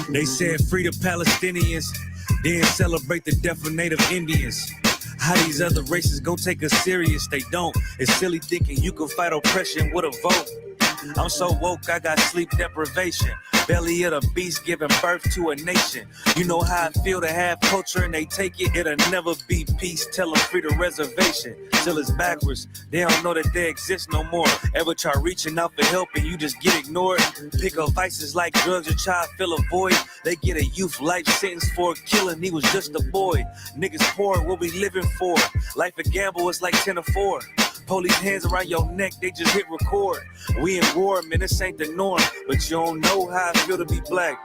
They said free the Palestinians, then celebrate the death of Native Indians. How these other races gon' take us serious? They don't. It's silly thinking you can fight oppression with a vote. I'm so woke, I got sleep deprivation. Belly of the beast giving birth to a nation. You know how I feel to have culture and they take it. It'll never be peace. Tell them free the reservation. Till it's backwards. They don't know that they exist no more. Ever try reaching out for help and you just get ignored? Pick up vices like drugs or try to fill a void. They get a youth life sentence for a killing. He was just a boy. Niggas poor, what we living for? Life a gamble, it's like 10 or 4. Police hands around your neck, they just hit record. We in war, man, this ain't the norm. But you don't know how I feel to be black.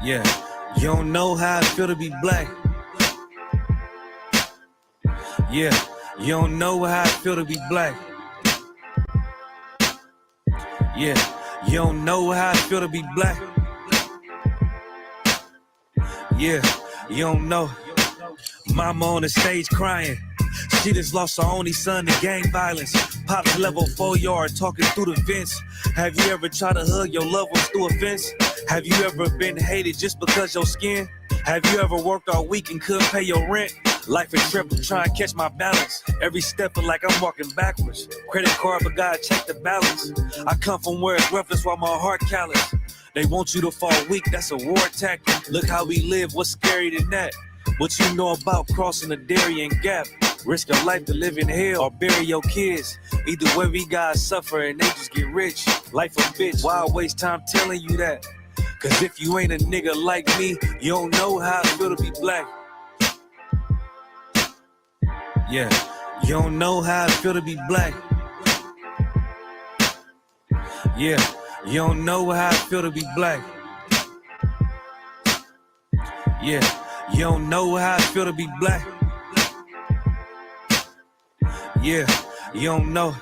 Yeah, you don't know how I feel to be black. Yeah, you don't know how I feel to be black. Yeah, you don't know how I feel to be black. Yeah, you don't know. Mama on the stage crying. She just lost her only son to gang violence. Pops level 4 yard talking through the fence. Have you ever tried to hug your loved ones through a fence? Have you ever been hated just because your skin? Have you ever worked all week and couldn't pay your rent? Life a trip, I'm trying to catch my balance. Every step feel like I'm walking backwards. Credit card, but gotta check the balance. I come from where it's rough, that's why my heart callous. They want you to fall weak, that's a war tactic. Look how we live, what's scary than that? What you know about crossing the Darien Gap? Risk your life to live in hell or bury your kids. Either way we gotta suffer and they just get rich. Life a bitch, why waste time telling you that? Cause if you ain't a nigga like me, you don't know how I feel to be black. Yeah, you don't know how I feel to be black. Yeah, you don't know how I feel to be black. Yeah, you don't know how I feel to be black. Yeah, you don't know.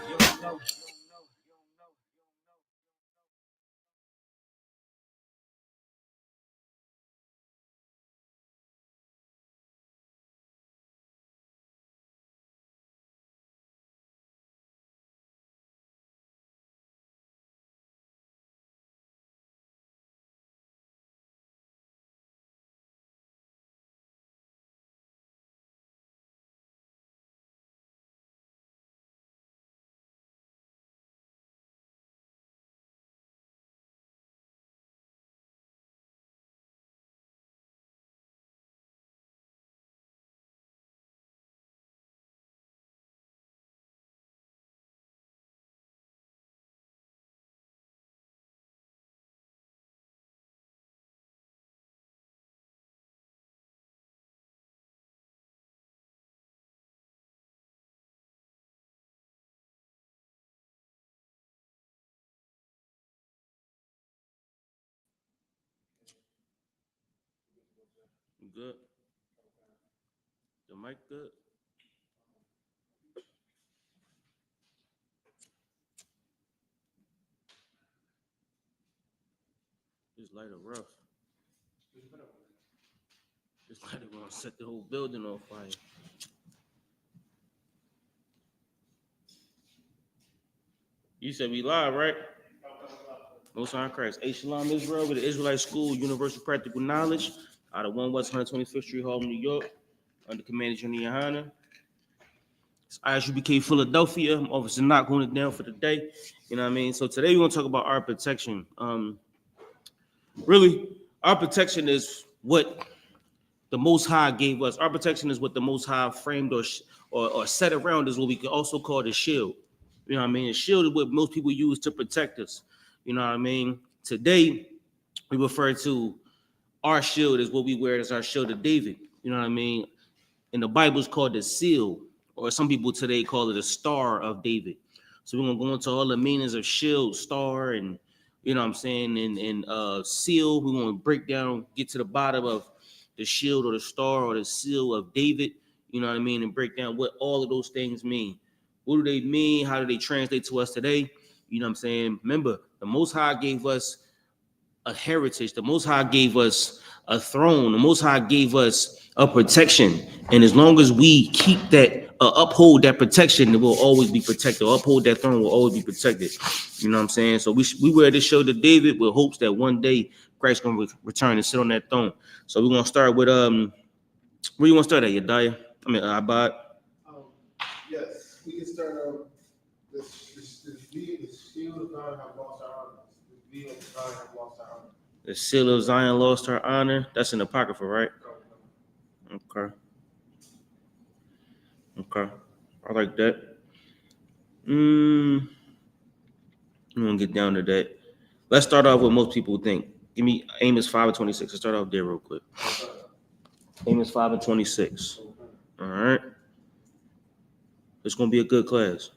Good. The mic good. This lighter rough. This lighter gonna set the whole building on fire. You said we live, right? Most High Christ. SHALAM Israel with the Israelite School, Universal Practical Knowledge, out of 1 West 125th Street, Harlem, New York, under Commander General YAHANNA. It's I.S.U.P.K Philadelphia. I'm obviously not going it down for the day. You know what I mean? So today we're gonna talk about our protection. Really, our protection is what the Most High gave us. Our protection is what the Most High framed or set around is what we could also call the shield. You know what I mean? The shield is what most people use to protect us. You know what I mean? Today, we refer to our shield as what we wear as our shield of David. You know what I mean? In the Bible, it's called the seal, or some people today call it a star of David. So we're gonna go into all the meanings of shield, star, and you know what I'm saying, and seal. We're gonna break down, get to the bottom of the shield or the star or the seal of David. You know what I mean, and break down what all of those things mean. What do they mean? How do they translate to us today? You know what I'm saying? Remember, the Most High gave us a heritage. The Most High gave us a throne. The Most High gave us a protection. And as long as we keep that, uphold that protection, it will always be protected. Uphold that throne will always be protected. You know what I'm saying? So we wear this show to David with hopes that one day Christ's going to return and sit on that throne. So we're going to start with, where you want to start at, Yediah? I mean, Abad? Yes, we can start out. The shield of God have lost our honor. The veil of God have lost our honor. The seal of Zion lost her honor. That's in the Apocrypha, right? Okay. Okay. I like that. I'm gonna get down to that. Let's start off with most people think. Give me Amos 5:26. Let's start off there real quick. Amos 5:26. All right. It's gonna be a good class.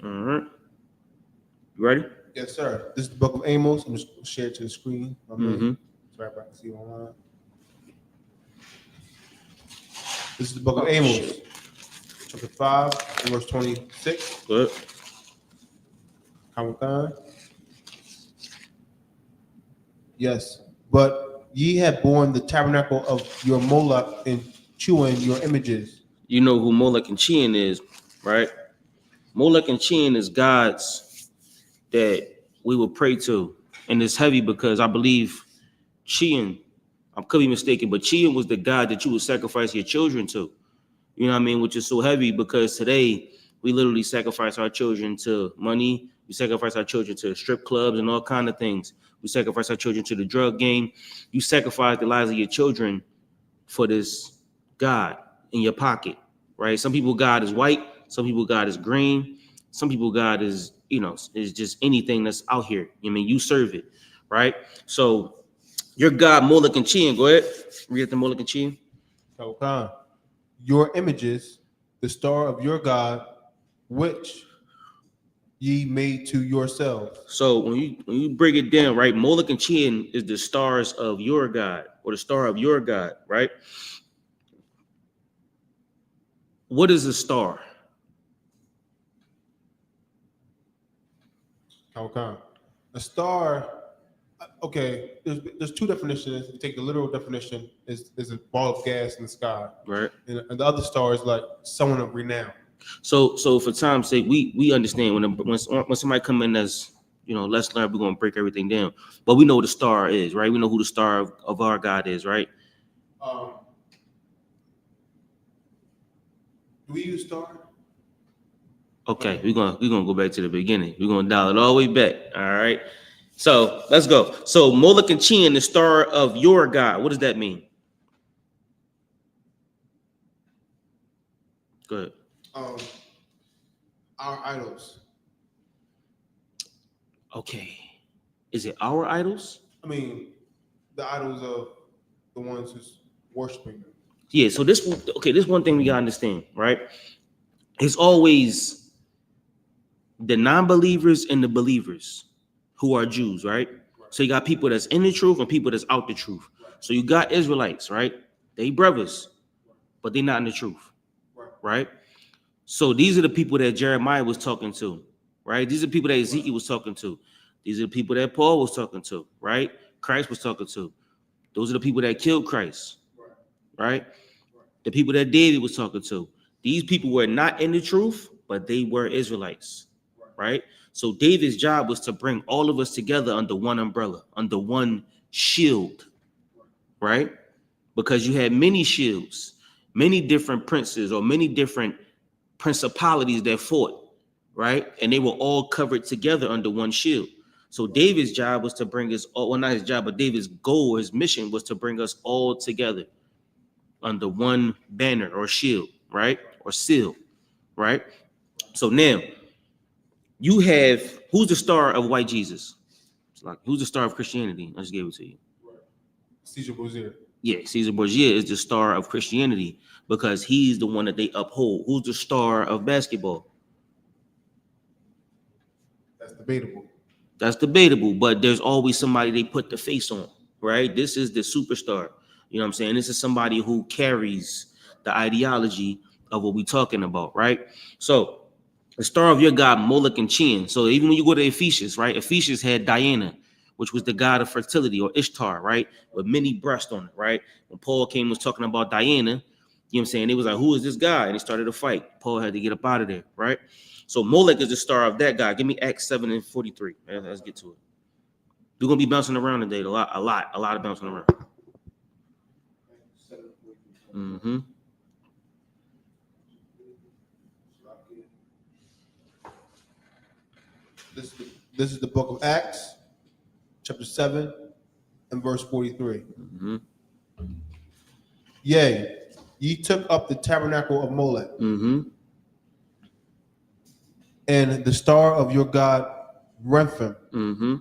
All right. You ready? Yes, sir. This is the book of Amos. I'm just going to share it to the screen. So everybody can see it online. This is the book of Amos, chapter 5, verse 26. Good. Yes. But ye have borne the tabernacle of your Moloch and chewing your images. You know who Moloch and Chian is, right? Moloch and Chian is gods that we will pray to. And it's heavy because I believe Chian, I could be mistaken, but Chian was the god that you would sacrifice your children to. You know what I mean? Which is so heavy because today we literally sacrifice our children to money. We sacrifice our children to strip clubs and all kind of things. We sacrifice our children to the drug game. You sacrifice the lives of your children for this God in your pocket, right? Some people God is white. Some people God is green. Some people God is, is just anything that's out here. I mean, you serve it, right? So your God, Moloch and Chian, go ahead. Read the Moloch and Chian. Okay. Your images, the star of your God, which ye made to yourselves. So when you break it down, right, Moloch and Chian is the stars of your God, or the star of your God, right? What is a star? Okay. A star, okay, there's two definitions. You take the literal definition, is a ball of gas in the sky. Right. And the other star is like someone of renown. So for time's sake, we understand when somebody come in as, let's learn, we're going to break everything down. But we know what the star is, right? We know who the star of our God is, right? Do we use star? Okay, we're gonna go back to the beginning. We're gonna dial it all the way back. All right. So let's go. So Moloch and Chian, the star of your God. What does that mean? Go ahead. Our idols. Okay. Is it our idols? I mean, the idols of the ones who's worshiping them. Yeah. So this one thing we gotta understand, right? It's always the non-believers and the believers who are Jews, right? So you got people that's in the truth and people that's out the truth. So you got Israelites, right? They brothers, but they're not in the truth, right? So these are the people that Jeremiah was talking to, right? These are the people that Ezekiel was talking to. These are the people that Paul was talking to, right? Christ was talking to. Those are the people that killed Christ, right? The people that David was talking to. These people were not in the truth, but they were Israelites, right? So David's job was to bring all of us together under one umbrella, under one shield, right? Because you had many shields, many different princes or many different principalities that fought, right? And they were all covered together under one shield. So David's job was to bring us all, well, not his job, but David's goal, his mission was to bring us all together under one banner or shield, right? Or seal, right? So now you have, who's the star of white Jesus? It's like, who's the star of Christianity? I just gave it to you. Caesar Borgia. Yeah, Caesar Borgia is the star of Christianity because he's the one that they uphold. Who's the star of basketball? That's debatable. That's debatable, but there's always somebody they put the face on, right? This is the superstar. You know what I'm saying? This is somebody who carries the ideology of what we're talking about, right? So the star of your god, Moloch and Chin. So even when you go to Ephesus, right? Ephesus had Diana, which was the god of fertility, or Ishtar, right? With many breasts on it, right? When Paul came was talking about Diana, you know what I'm saying? It was like, who is this guy? And he started a fight. Paul had to get up out of there, right? So Molech is the star of that guy. Give me Acts 7:43. Let's get to it. We're gonna be bouncing around today, a lot of bouncing around. Mm-hmm. This is the book of Acts, chapter 7 and verse 43. Mm-hmm. Yea, ye took up the tabernacle of Molech Mm-hmm. and the star of your god Rephaim, Mm-hmm.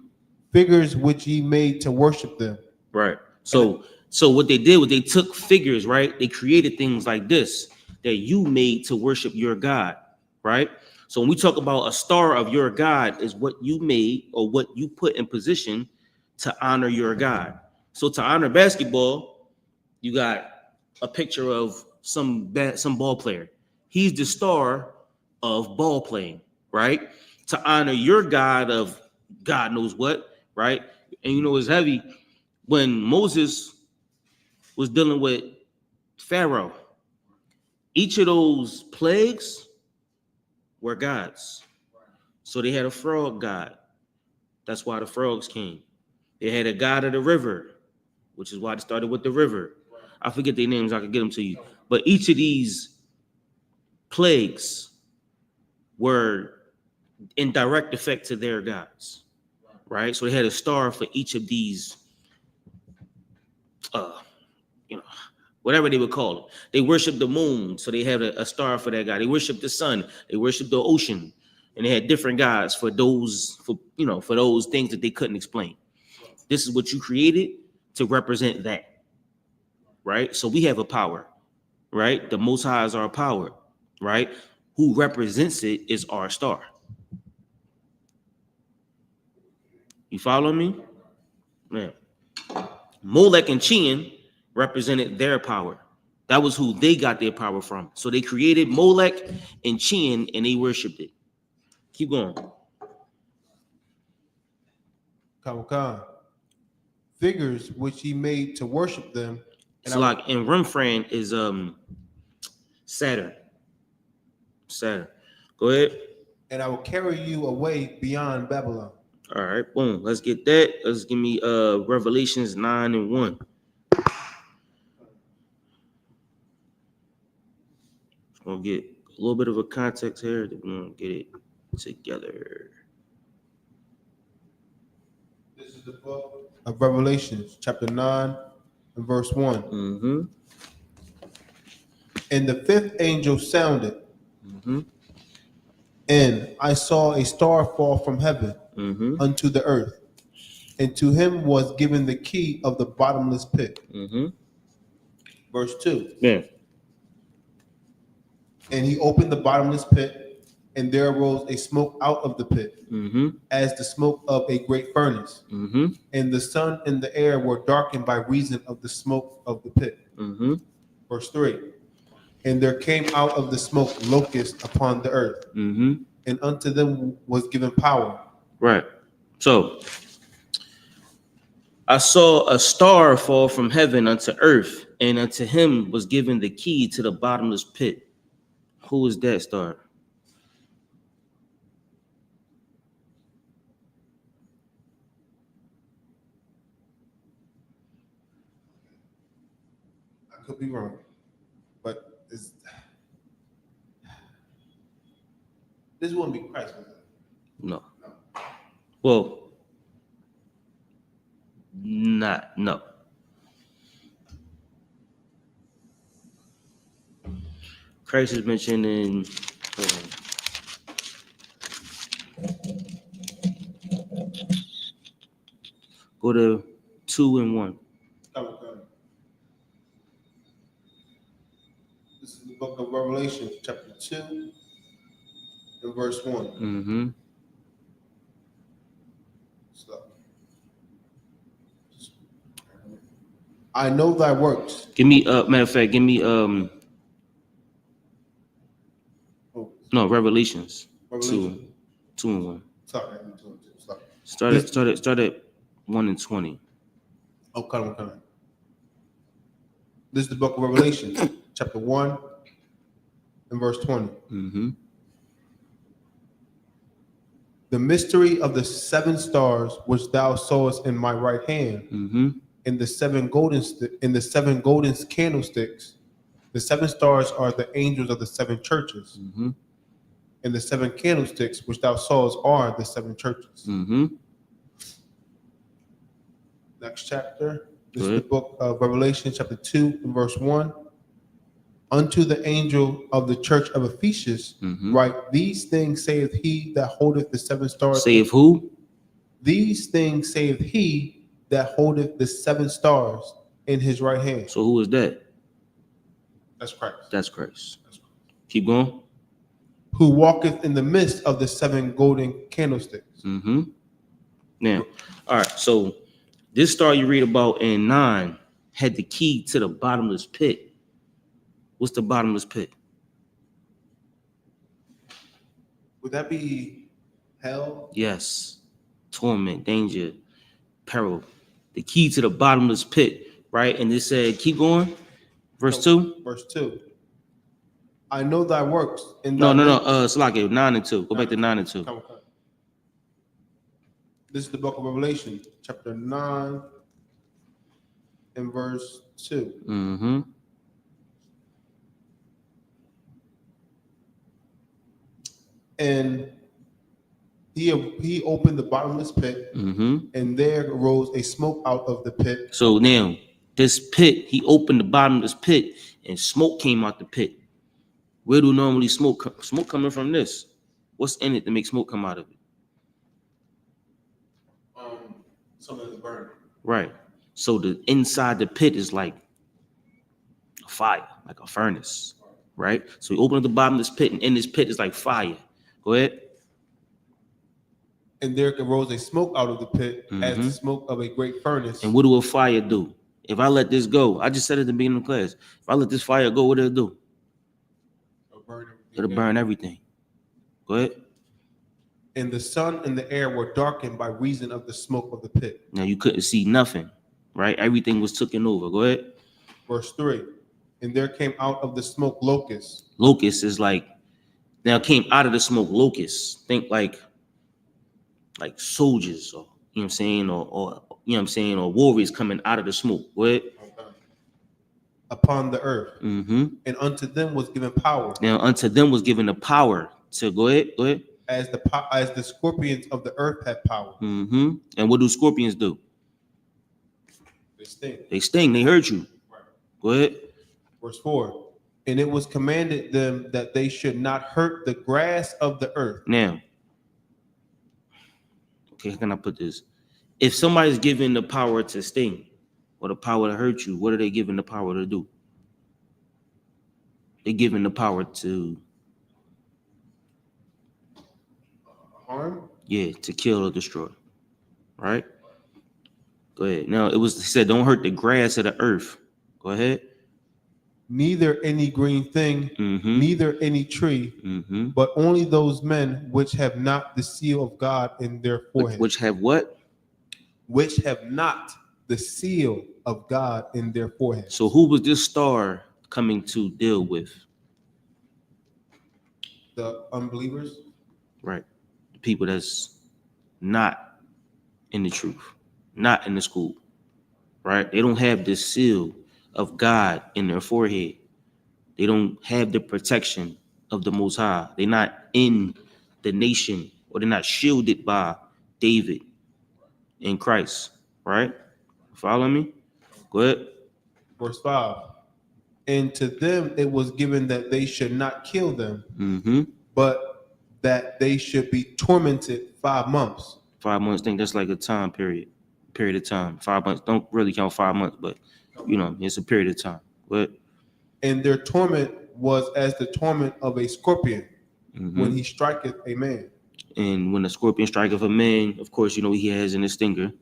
figures which ye made to worship them. Right. So what they did was they took figures, right? They created things like this that you made to worship your God, right? So when we talk about a star of your God, is what you made or what you put in position to honor your God. So to honor basketball, you got a picture of some ball player. He's the star of ball playing, right? To honor your God of God knows what, right? And you know it's heavy when Moses was dealing with Pharaoh. Each of those plagues were gods. So they had a frog god. That's why the frogs came. They had a god of the river, which is why they started with the river. I forget their names. I could get them to you. But each of these plagues were in direct effect to their gods, right? So they had a star for each of these, you know, whatever they would call it. They worshiped the moon, so they had a star for that guy. They worshiped the sun. They worshiped the ocean, and they had different gods for those, for those things that they couldn't explain. This is what you created to represent that, right? So we have a power, right? The Most High is our power, right? Who represents it is our star. You follow me? Man. Molech and Chin represented their power. That was who they got their power from. So they created Molech and Chin and they worshipped it. Keep going. Khan. Figures which he made to worship them. It's like in Rembrandt is Saturn. Go ahead. And I will carry you away beyond Babylon. All right, boom. Let's get that. Let's give me Revelations 9:1. We'll get a little bit of a context here. Then we're gonna get it together. This is the book of Revelations, chapter 9 and verse 1. Mm-hmm. And the fifth angel sounded, Mm-hmm. and I saw a star fall from heaven unto the earth, and to him was given the key of the bottomless pit. Mm-hmm. Verse 2. Yeah. And he opened the bottomless pit, and there arose a smoke out of the pit, as the smoke of a great furnace. And the sun and the air were darkened by reason of the smoke of the pit. Verse 3. And there came out of the smoke locusts upon the earth, and unto them was given power. Right. So I saw a star fall from heaven unto earth, and unto him was given the key to the bottomless pit. Who is that star? I could be wrong, but this wouldn't be Christ, was it? No. Well, no. Christ is mentioned in go to 2 and 1. This is the book of Revelation, chapter 2 and verse 1. So, I know thy works. Give me matter of fact, give me no Revelations Revelation. 2 and 1. Sorry. Start at 1 and 20. Oh, come on. This is the book of Revelation, chapter 1 and verse 20. Mm-hmm. The mystery of the 7 stars which thou sawest in my right hand, Mm-hmm. in the 7 golden candlesticks. The 7 stars are the angels of the 7 churches, Mm-hmm. and the 7 candlesticks which thou sawest are the 7 churches. Mm-hmm. Next chapter. This Go is ahead. the book of Revelation, chapter 2 and verse 1. Unto the angel of the church of Ephesus, Mm-hmm. write, these things saith he that holdeth the 7 stars. Save who? These things saith he that holdeth the 7 stars in his right hand. So who is that? That's Christ. That's Christ. Keep going. Who walketh in the midst of the 7 golden candlesticks. Mm-hmm. Now, all right. So this star you read about in 9 had the key to the bottomless pit. What's the bottomless pit? Would that be hell? Yes. Torment, danger, peril. The key to the bottomless pit, right? And it said, keep going. Verse 2. Verse 2. I know thy works. No. Salaki, 9 and 2. Go back to 9 and 2. Come. This is the book of Revelation, chapter 9 and verse 2. Mm-hmm. And he opened the bottomless pit, Mm-hmm. and there arose a smoke out of the pit. So now, this pit, he opened the bottomless pit, and smoke came out the pit. Where do normally smoke come? Smoke coming from this? What's in it to make smoke come out of it? Something that's burning. Right. So the inside the pit is like a fire, like a furnace, right? So he opened up the bottomless pit, and in this pit is like fire. Go ahead. And there arose a smoke out of the pit, as Mhm. the smoke of a great furnace. And what do a fire do? If I let this go, I just said at the beginning of the class, if I let this fire go, what it'll do? It'll burn everything. Go ahead. And the sun and the air were darkened by reason of the smoke of the pit. Now you couldn't see nothing, right? Everything was taken over. Go ahead. Verse 3. And there came out of the smoke locusts. Locust is like, now came out of the smoke locusts. Think like soldiers, or you know what I'm saying, or you know what I'm saying, or warriors coming out of the smoke. Go ahead. Upon the earth. Mm-hmm. And unto them was given power. Now unto them was given the power to go ahead. As the scorpions of the earth have power. Mm-hmm. And what do scorpions do? They sting. They sting. They hurt you. Right. Go ahead. Verse 4. And it was commanded them that they should not hurt the grass of the earth. Now, okay, how can I put this? If somebody's given the power to sting or the power to hurt you, what are they given the power to do? They're given the power to Harm? Yeah, to kill or destroy. Right? Go ahead. Now it said, don't hurt the grass of the earth. Go ahead. Neither any green thing, Mm-hmm. neither any tree, Mm-hmm. but only those men which have not the seal of God in their forehead. Which have what? Which have not the seal of God in their forehead. So who was this star coming to deal with? The unbelievers? Right. The people that's not in the truth, not in the school. Right? They don't have the seal of God in their forehead. They don't have the protection of the Most High. They're not in the nation, or they're not shielded by David in Christ. Right? Follow me? Go ahead. Verse 5. And to them it was given that they should not kill them, Mm-hmm. but that they should be tormented 5 months. 5 months, I think that's like a time period of time. 5 months, don't really count 5 months, but you know, it's a period of time. But And their torment was as the torment of a scorpion mm-hmm. when he striketh a man. And when the scorpion striketh a man, of course, you know he has in his stinger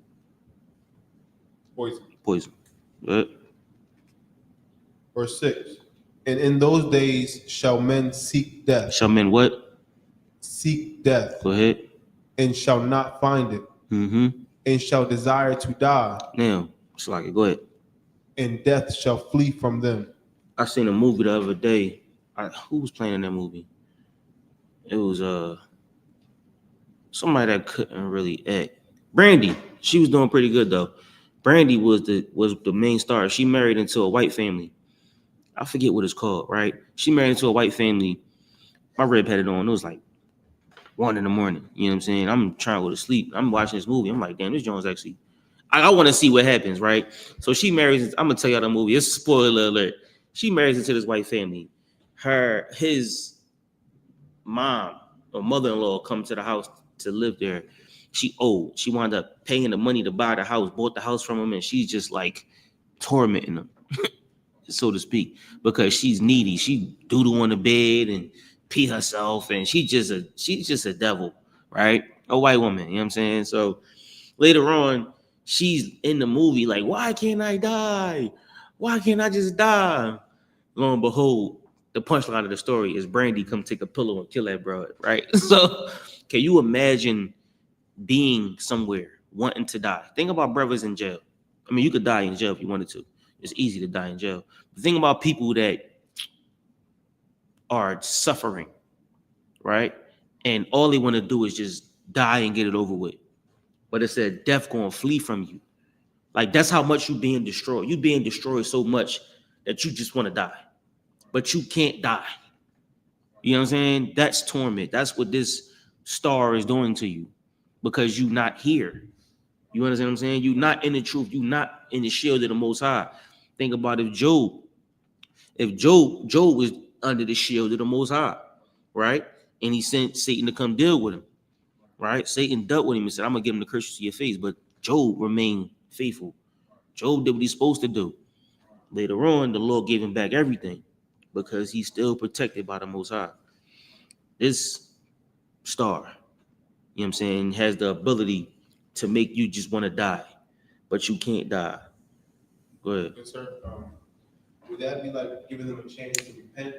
Poison. poison. What? Verse 6. And in those days shall men seek death. Shall men what? Seek death. Go ahead. And shall not find it. Mm-hmm. And shall desire to die. Now, Salaki, go ahead. And death shall flee from them. I seen a movie the other day. Who was playing in that movie? It was somebody that couldn't really act. Brandy. She was doing pretty good though. Brandy was the main star. She married into a white family. I forget what it's called, right? She married into a white family. My rib had it on. It was like 1 a.m. You know what I'm saying? I'm trying to go to sleep. I'm watching this movie. I'm like, damn, this Jones actually. I want to see what happens, right? So she marries. I'm gonna tell y'all the movie. It's a spoiler alert. She marries into this white family. His mom or mother-in-law come to the house to live there. She old. She wound up paying the money to buy the house, bought the house from him, and she's just like tormenting him, so to speak, because she's needy. She doodle on the bed and pee herself, and she's just a devil, right? A white woman, you know what I'm saying? So later on, she's in the movie like, why can't I die? Why can't I just die? Lo and behold, the punchline of the story is Brandy come take a pillow and kill that broad, right? So can you imagine being somewhere wanting to die? Think about brothers in jail. I mean, you could die in jail if you wanted to. It's easy to die in jail. But think about people that are suffering, right? And all they want to do is just die and get it over with. But it said death gonna flee from you. Like that's how much you being destroyed. You being destroyed so much that you just want to die. But you can't die. You know what I'm saying? That's torment. That's what this star is doing to you because you're not here. You understand what I'm saying? You're not in the truth. You're not in the shield of the Most High. Think about if Job was under the shield of the Most High, right? And he sent Satan to come deal with him, right? Satan dealt with him and said, I'm going to give him the curse to your face. But Job remained faithful. Job did what he's supposed to do. Later on, the Lord gave him back everything because he's still protected by the Most High. This star, you know what I'm saying, has the ability to make you just want to die, but you can't die. Go ahead. Yes, sir. Would that be like giving them a chance to repent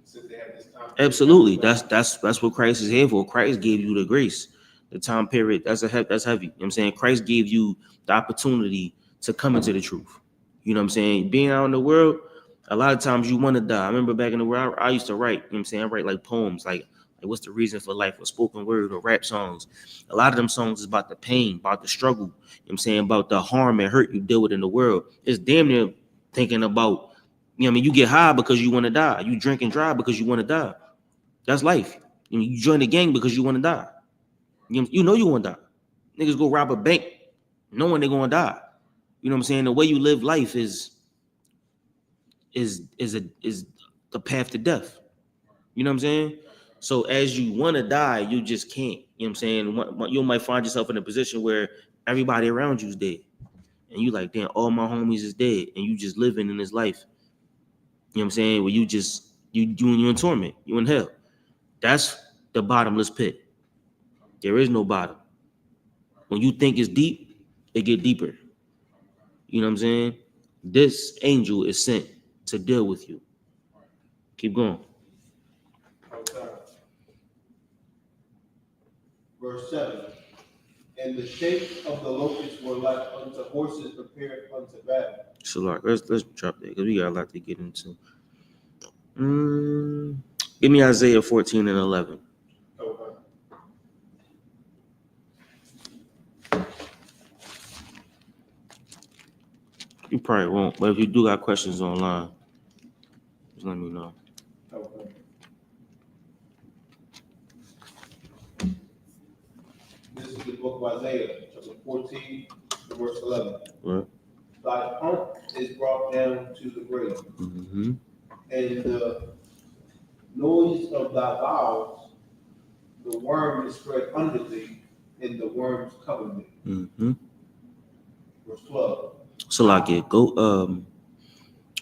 since they have this time? Absolutely. That's what Christ is here for. Christ gave you the grace, the time period. That's heavy. You know what I'm saying? Christ gave you the opportunity to come into the truth. You know what I'm saying? Being out in the world, a lot of times you want to die. I remember back in the world, I used to write, you know what I'm saying? I write like poems, like what's the reason for life, or spoken word or rap songs. A lot of them songs is about the pain, about the struggle, you know what I'm saying, about the harm and hurt you deal with in the world. It's damn near thinking about, you know what I mean, you get high because you want to die. You drink and drive because you want to die. That's life. You join the gang because you want to die. You know you want to die. Niggas go rob a bank knowing they're going to die. You know what I'm saying? The way you live life is the path to death. You know what I'm saying? So as you want to die, you just can't. You know what I'm saying? You might find yourself in a position where everybody around you is dead. And you like, damn, all my homies is dead. And you just living in this life. You know what I'm saying? Where you in torment. You in hell. That's the bottomless pit. There is no bottom. When you think it's deep, it get deeper. You know what I'm saying? This angel is sent to deal with you. Keep going. Okay. Verse 7. And the shape of the locusts were like unto horses prepared unto battle. So like, let's drop that because we got a lot to get into. Give me Isaiah 14 and 11. Okay. You probably won't, but if you do got questions online, just let me know. Okay. This is the book of Isaiah, chapter 14, verse 11. What? Thy pomp is brought down to the grave, Mm-hmm. and the noise of thy bowels, the worm is spread under thee, and the worms cover thee. Mm-hmm. Verse 12. So like it, go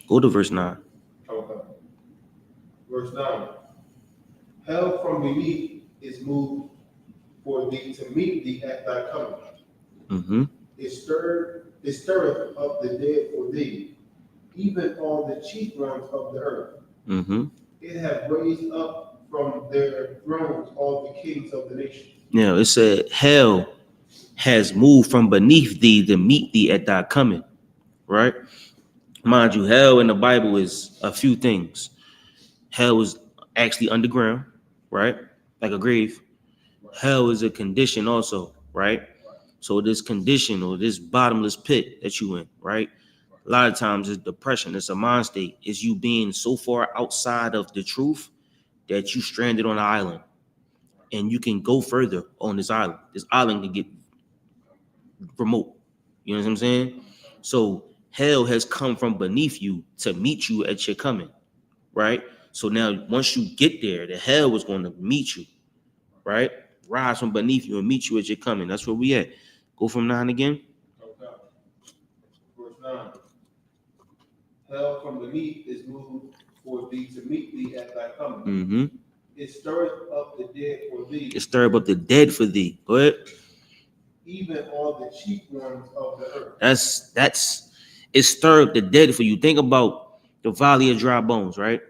to verse 9. Okay. Verse 9. Hell from beneath is moved for thee to meet thee at thy coming. Mm-hmm. It stirred It stirreth up the dead for thee, even all the chief ones of the earth. It hath raised up from their thrones all the kings of the nations. Now it said, hell has moved from beneath thee to meet thee at thy coming, right? Mind you, hell in the Bible is a few things. Hell is actually underground, right? Like a grave. Hell is a condition also, right? So this condition or this bottomless pit that you in, right? A lot of times it's depression. It's a mind state. It's you being so far outside of the truth that you stranded on an island. And you can go further on this island. This island can get remote. You know what I'm saying? So hell has come from beneath you to meet you at your coming, right? So now once you get there, the hell is going to meet you, right? Rise from beneath you and meet you at your coming. That's where we at. Go from 9 again. Okay. Verse 9. Hell from beneath is moved for thee to meet thee at thy coming. It stirreth up the dead for thee. It stirreth up the dead for thee. Go ahead. Even all the chief ones of the earth. That's it stirred up the dead for you. Think about the valley of dry bones, right?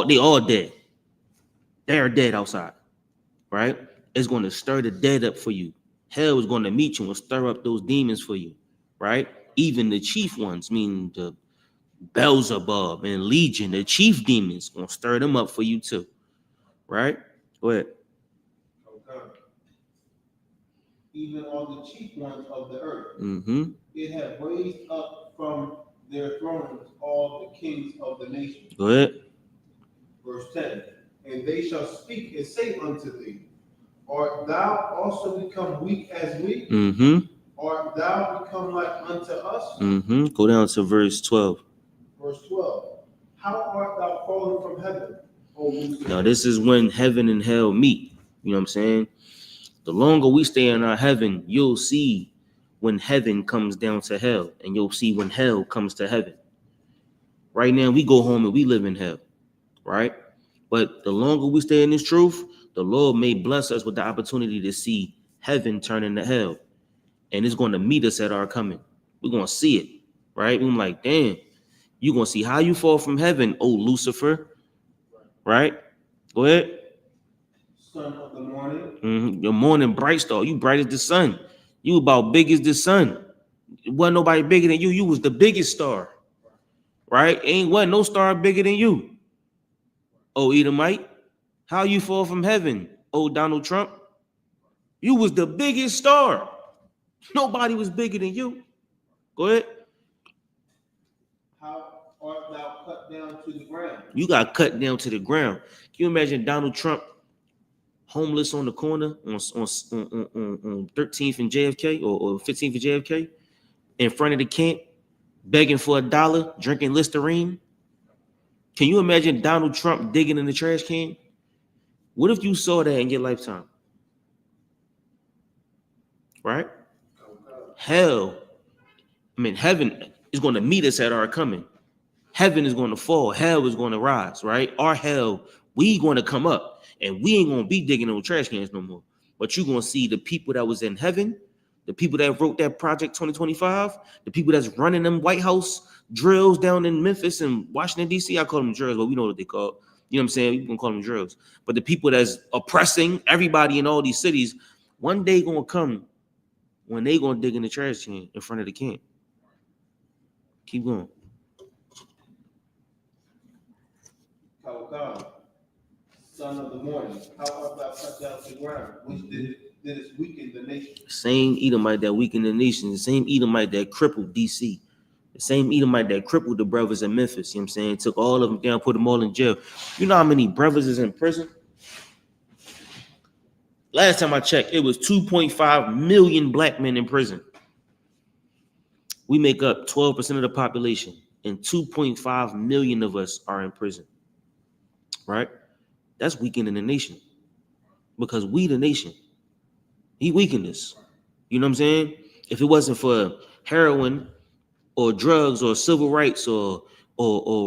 They all dead. They are dead outside, right? It's going to stir the dead up for you. Hell is going to meet you and stir up those demons for you, right? Even the chief ones, meaning the Beelzebub and Legion, the chief demons, going to stir them up for you too, right? Go ahead. Okay. Even all the chief ones of the earth. It hath raised up from their thrones all the kings of the nations. Go ahead. Verse 10. And they shall speak and say unto thee, art thou also become weak as we? Art thou become like unto us? Go down to verse 12. Verse 12. How art thou fallen from heaven, O Lucifer? Now this is when heaven and hell meet. You know what I'm saying? The longer we stay in our heaven, you'll see when heaven comes down to hell, and you'll see when hell comes to heaven. Right now, we go home and we live in hell, right? But the longer we stay in this truth, the Lord may bless us with the opportunity to see heaven turn into hell. And it's going to meet us at our coming. We're going to see it, right? I'm like, damn, you're going to see how you fall from heaven, oh Lucifer, right? Go ahead. Son of the morning. Your morning bright star. You bright as the sun. You about big as the sun. It wasn't nobody bigger than you. You was the biggest star, right? Ain't wasn't no star bigger than you. Oh, Edomite, how you fall from heaven? Oh, Donald Trump, you was the biggest star. Nobody was bigger than you. Go ahead. How art thou cut down to the ground? You got cut down to the ground. Can you imagine Donald Trump homeless on the corner on 13th and JFK or 15th and JFK in front of the camp, begging for $1, drinking Listerine? Can you imagine Donald Trump digging in the trash can? What if you saw that in your lifetime? Right? Hell, heaven is going to meet us at our coming. Heaven is going to fall. Hell is going to rise, right? Our hell, we going to come up, and we ain't going to be digging in trash cans no more. But you're going to see the people that was in heaven, the people that wrote that Project 2025, the people that's running them White House drills down in Memphis and Washington, D.C. I call them drills, but we know what they call. You know what I'm saying? We can call them drills. But the people that's oppressing everybody in all these cities, one day going to come when they going to dig in the trash can in front of the camp. Keep going. Son of the morning, how art thou cut down to the ground, which didst weaken the nation? The same Edomite that weakened the nation, the same Edomite that crippled DC, the same Edomite that crippled the brothers in Memphis, you know what I'm saying? Took all of them down, put them all in jail. You know how many brothers is in prison? Last time I checked, it was 2.5 million black men in prison. We make up 12% of the population, and 2.5 million of us are in prison, right? That's weakening the nation, because we the nation. He weakened us. You know what I'm saying? If it wasn't for heroin or drugs or civil rights or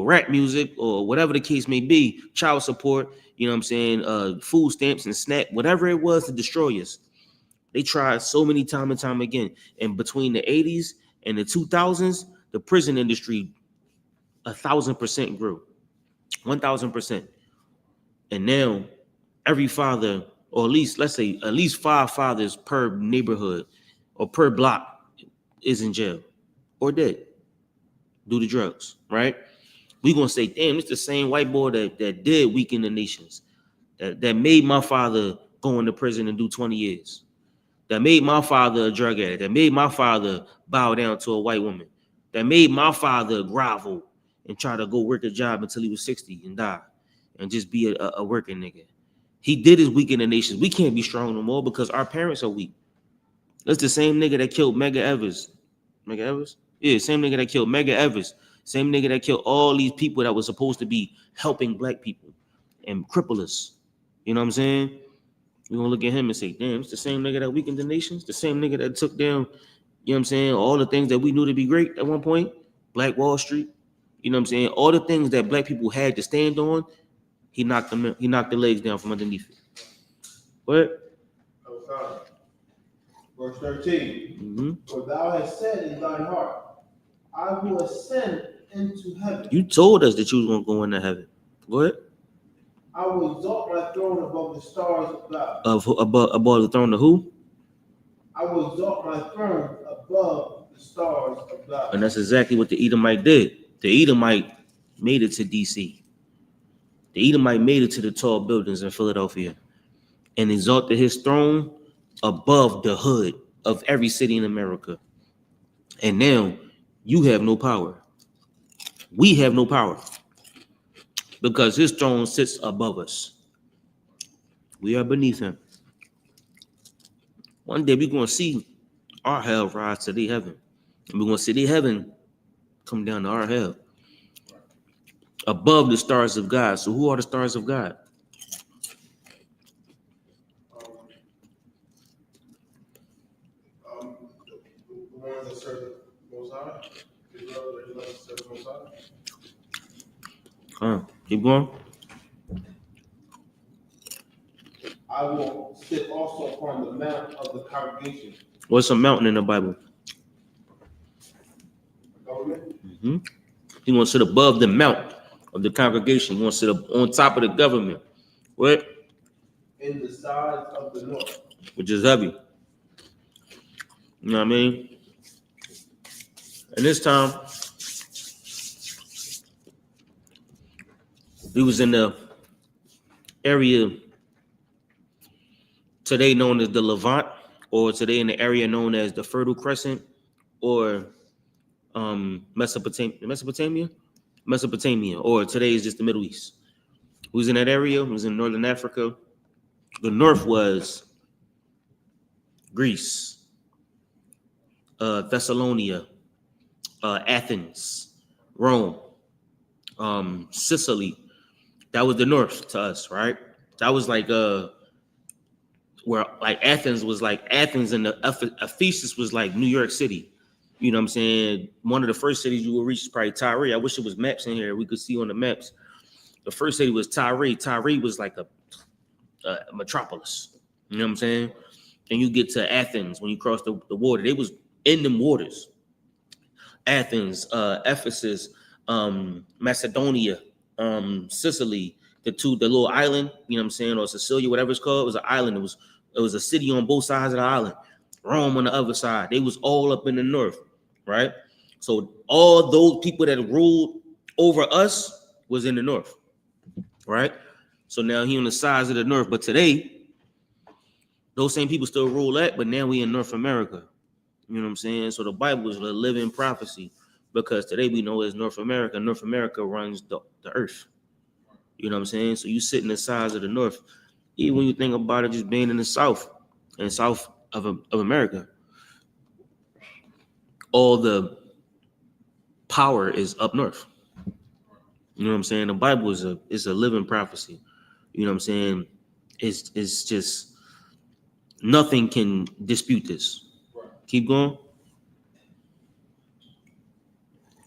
rap music or whatever the case may be, child support, you know what I'm saying, food stamps and SNAP, whatever it was to destroy us. They tried so many time and time again. And between the 80s In the 2000s, the prison industry 1,000% grew, 1,000%. And now every father, or at least let's say at least 5 fathers per neighborhood or per block is in jail or dead due to drugs, right? We gonna say, damn, it's the same white boy that did weaken the nations, that made my father go into prison and do 20 years, that made my father a drug addict, that made my father bow down to a white woman, that made my father grovel and try to go work a job until he was 60 and die and just be a working nigga. He did his weaken the nations. We can't be strong no more because our parents are weak. That's the same nigga that killed Medgar Evers. Medgar Evers? Yeah, same nigga that killed Medgar Evers. Same nigga that killed all these people that were supposed to be helping black people and cripple us. You know what I'm saying? We're gonna look at him and say, damn, it's the same nigga that weakened the nations, the same nigga that took down, you know what I'm saying, all the things that we knew to be great at one point, Black Wall Street, you know what I'm saying, all the things that black people had to stand on, he knocked the legs down from underneath it. What? Verse 13. For thou hast said in thine heart, I will ascend into heaven. You told us that you was gonna go into heaven. What? I will exalt my throne above the stars of God. Above the throne of who? I will exalt my throne above the stars of God. And that's exactly what the Edomite did. The Edomite made it to DC. The Edomite made it to the tall buildings in Philadelphia and exalted his throne above the hood of every city in America. And now you have no power. We have no power because his throne sits above us. We are beneath him. One day we're going to see our hell rise to the heaven. And we're going to see the heaven come down to our hell. Above the stars of God. So who are the stars of God? The ones that serve the Most High. Israelite that serve the Most High. Keep going. I will sit also upon the mount of the congregation. What's a mountain in the Bible? Government. He wants to sit above the mount of the congregation. He wants to sit up on top of the government. What? In the sides of the north. Which is heavy. You know what I mean? And this time, we was in the area today known as the Levant, or today in the area known as the Fertile Crescent, or Mesopotamia, or today is just the Middle East. We was in that area. We was in Northern Africa. The north was Greece, Thessalonica, Athens, Rome, Sicily. That was the north to us, right? That was like where like Athens was like Athens, and the Ephesus was like New York City. You know what I'm saying? One of the first cities you will reach is probably Tyre. I wish it was maps in here. We could see on the maps. The first city was Tyre. Tyre was like a metropolis. You know what I'm saying? And you get to Athens when you cross the water. They was in them waters. Athens, Ephesus, Macedonia, Sicily, the little island, you know what I'm saying, or Sicilia, whatever it's called, it was an island. It was a city on both sides of the island. Rome on the other side. They was all up in the north, right? So all those people that ruled over us was in the north, right? So now he on the sides of the north. But today, those same people still rule that, but now we in North America. You know what I'm saying? So the Bible is a living prophecy because today we know it's North America. North America runs the earth. You know what I'm saying? So you sit in the sides of the north. Even when you think about it just being in the south of America, all the power is up north. You know what I'm saying? The Bible is a living prophecy. You know what I'm saying? It's just nothing can dispute this. Keep going.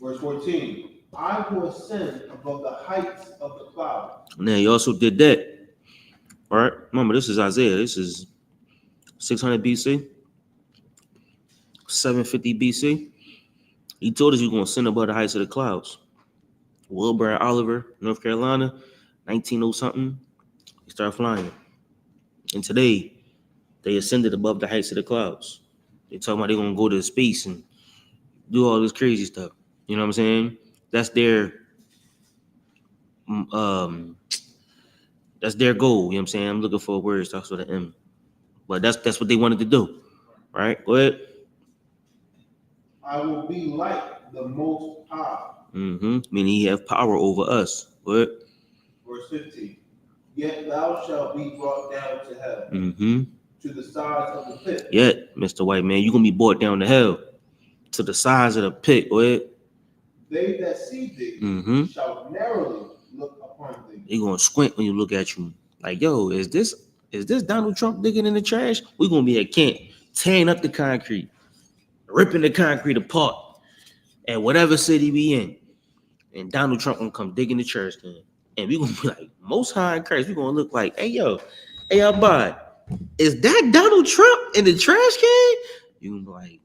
Verse 14. I will ascend above the heights of the cloud. Now he also did that. All right. Remember, this is Isaiah. This is 600 BC, 750 BC. He told us he was going to send above the heights of the clouds. Wilbur and Oliver, North Carolina, 1900 something, he started flying. And today, they ascended above the heights of the clouds. They talking about they're going to go to space and do all this crazy stuff. You know what I'm saying? That's their goal. You know what I'm saying? I'm looking for a word that starts with an M. But that's what they wanted to do. Right? Go ahead. I will be like the Most High. Meaning he have power over us. What? Verse 15. Yet thou shalt be brought down to hell, to the sides of the pit. Yet, Mr. White Man, you're going to be brought down to hell, to the sides of the pit. What? They that see thee shall narrowly look upon thee. They're going to squint when you look at you. Like, yo, is this Donald Trump digging in the trash? We're going to be at camp, tearing up the concrete, ripping the concrete apart at whatever city we in. And Donald Trump gonna come digging the trash can. And we gonna be like, Most High in Christ. We gonna look like, hey, bud, is that Donald Trump in the trash can? You gonna be like,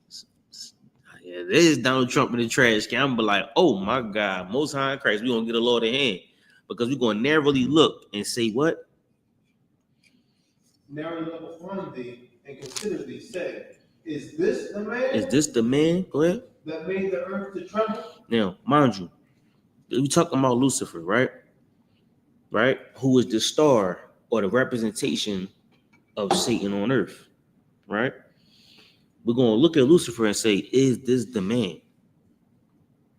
yeah, there's Donald Trump in the trash can. I'm gonna be like, oh my God, Most High in Christ. We gonna get a Lord in hand. Because we gonna narrowly look and say what? Narrowly look upon thee and consider thee, say, is this the man? Is this the man? Go ahead. That made the earth to tremble? Now, mind you, we talking about Lucifer, right? Right? Who is the star or the representation of Satan on earth, right? We're going to look at Lucifer and say, is this the man?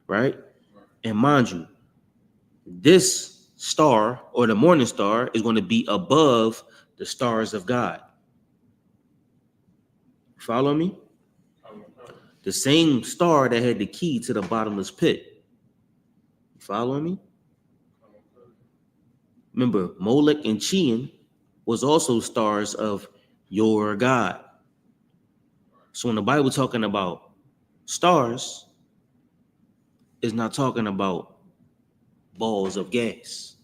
Right? And mind you, this star or the morning star is going to be above the stars of God. Follow me? The same star that had the key to the bottomless pit. Follow me? Remember, Molech and Chian was also stars of your God. So when the Bible talking about stars, it's not talking about balls of gas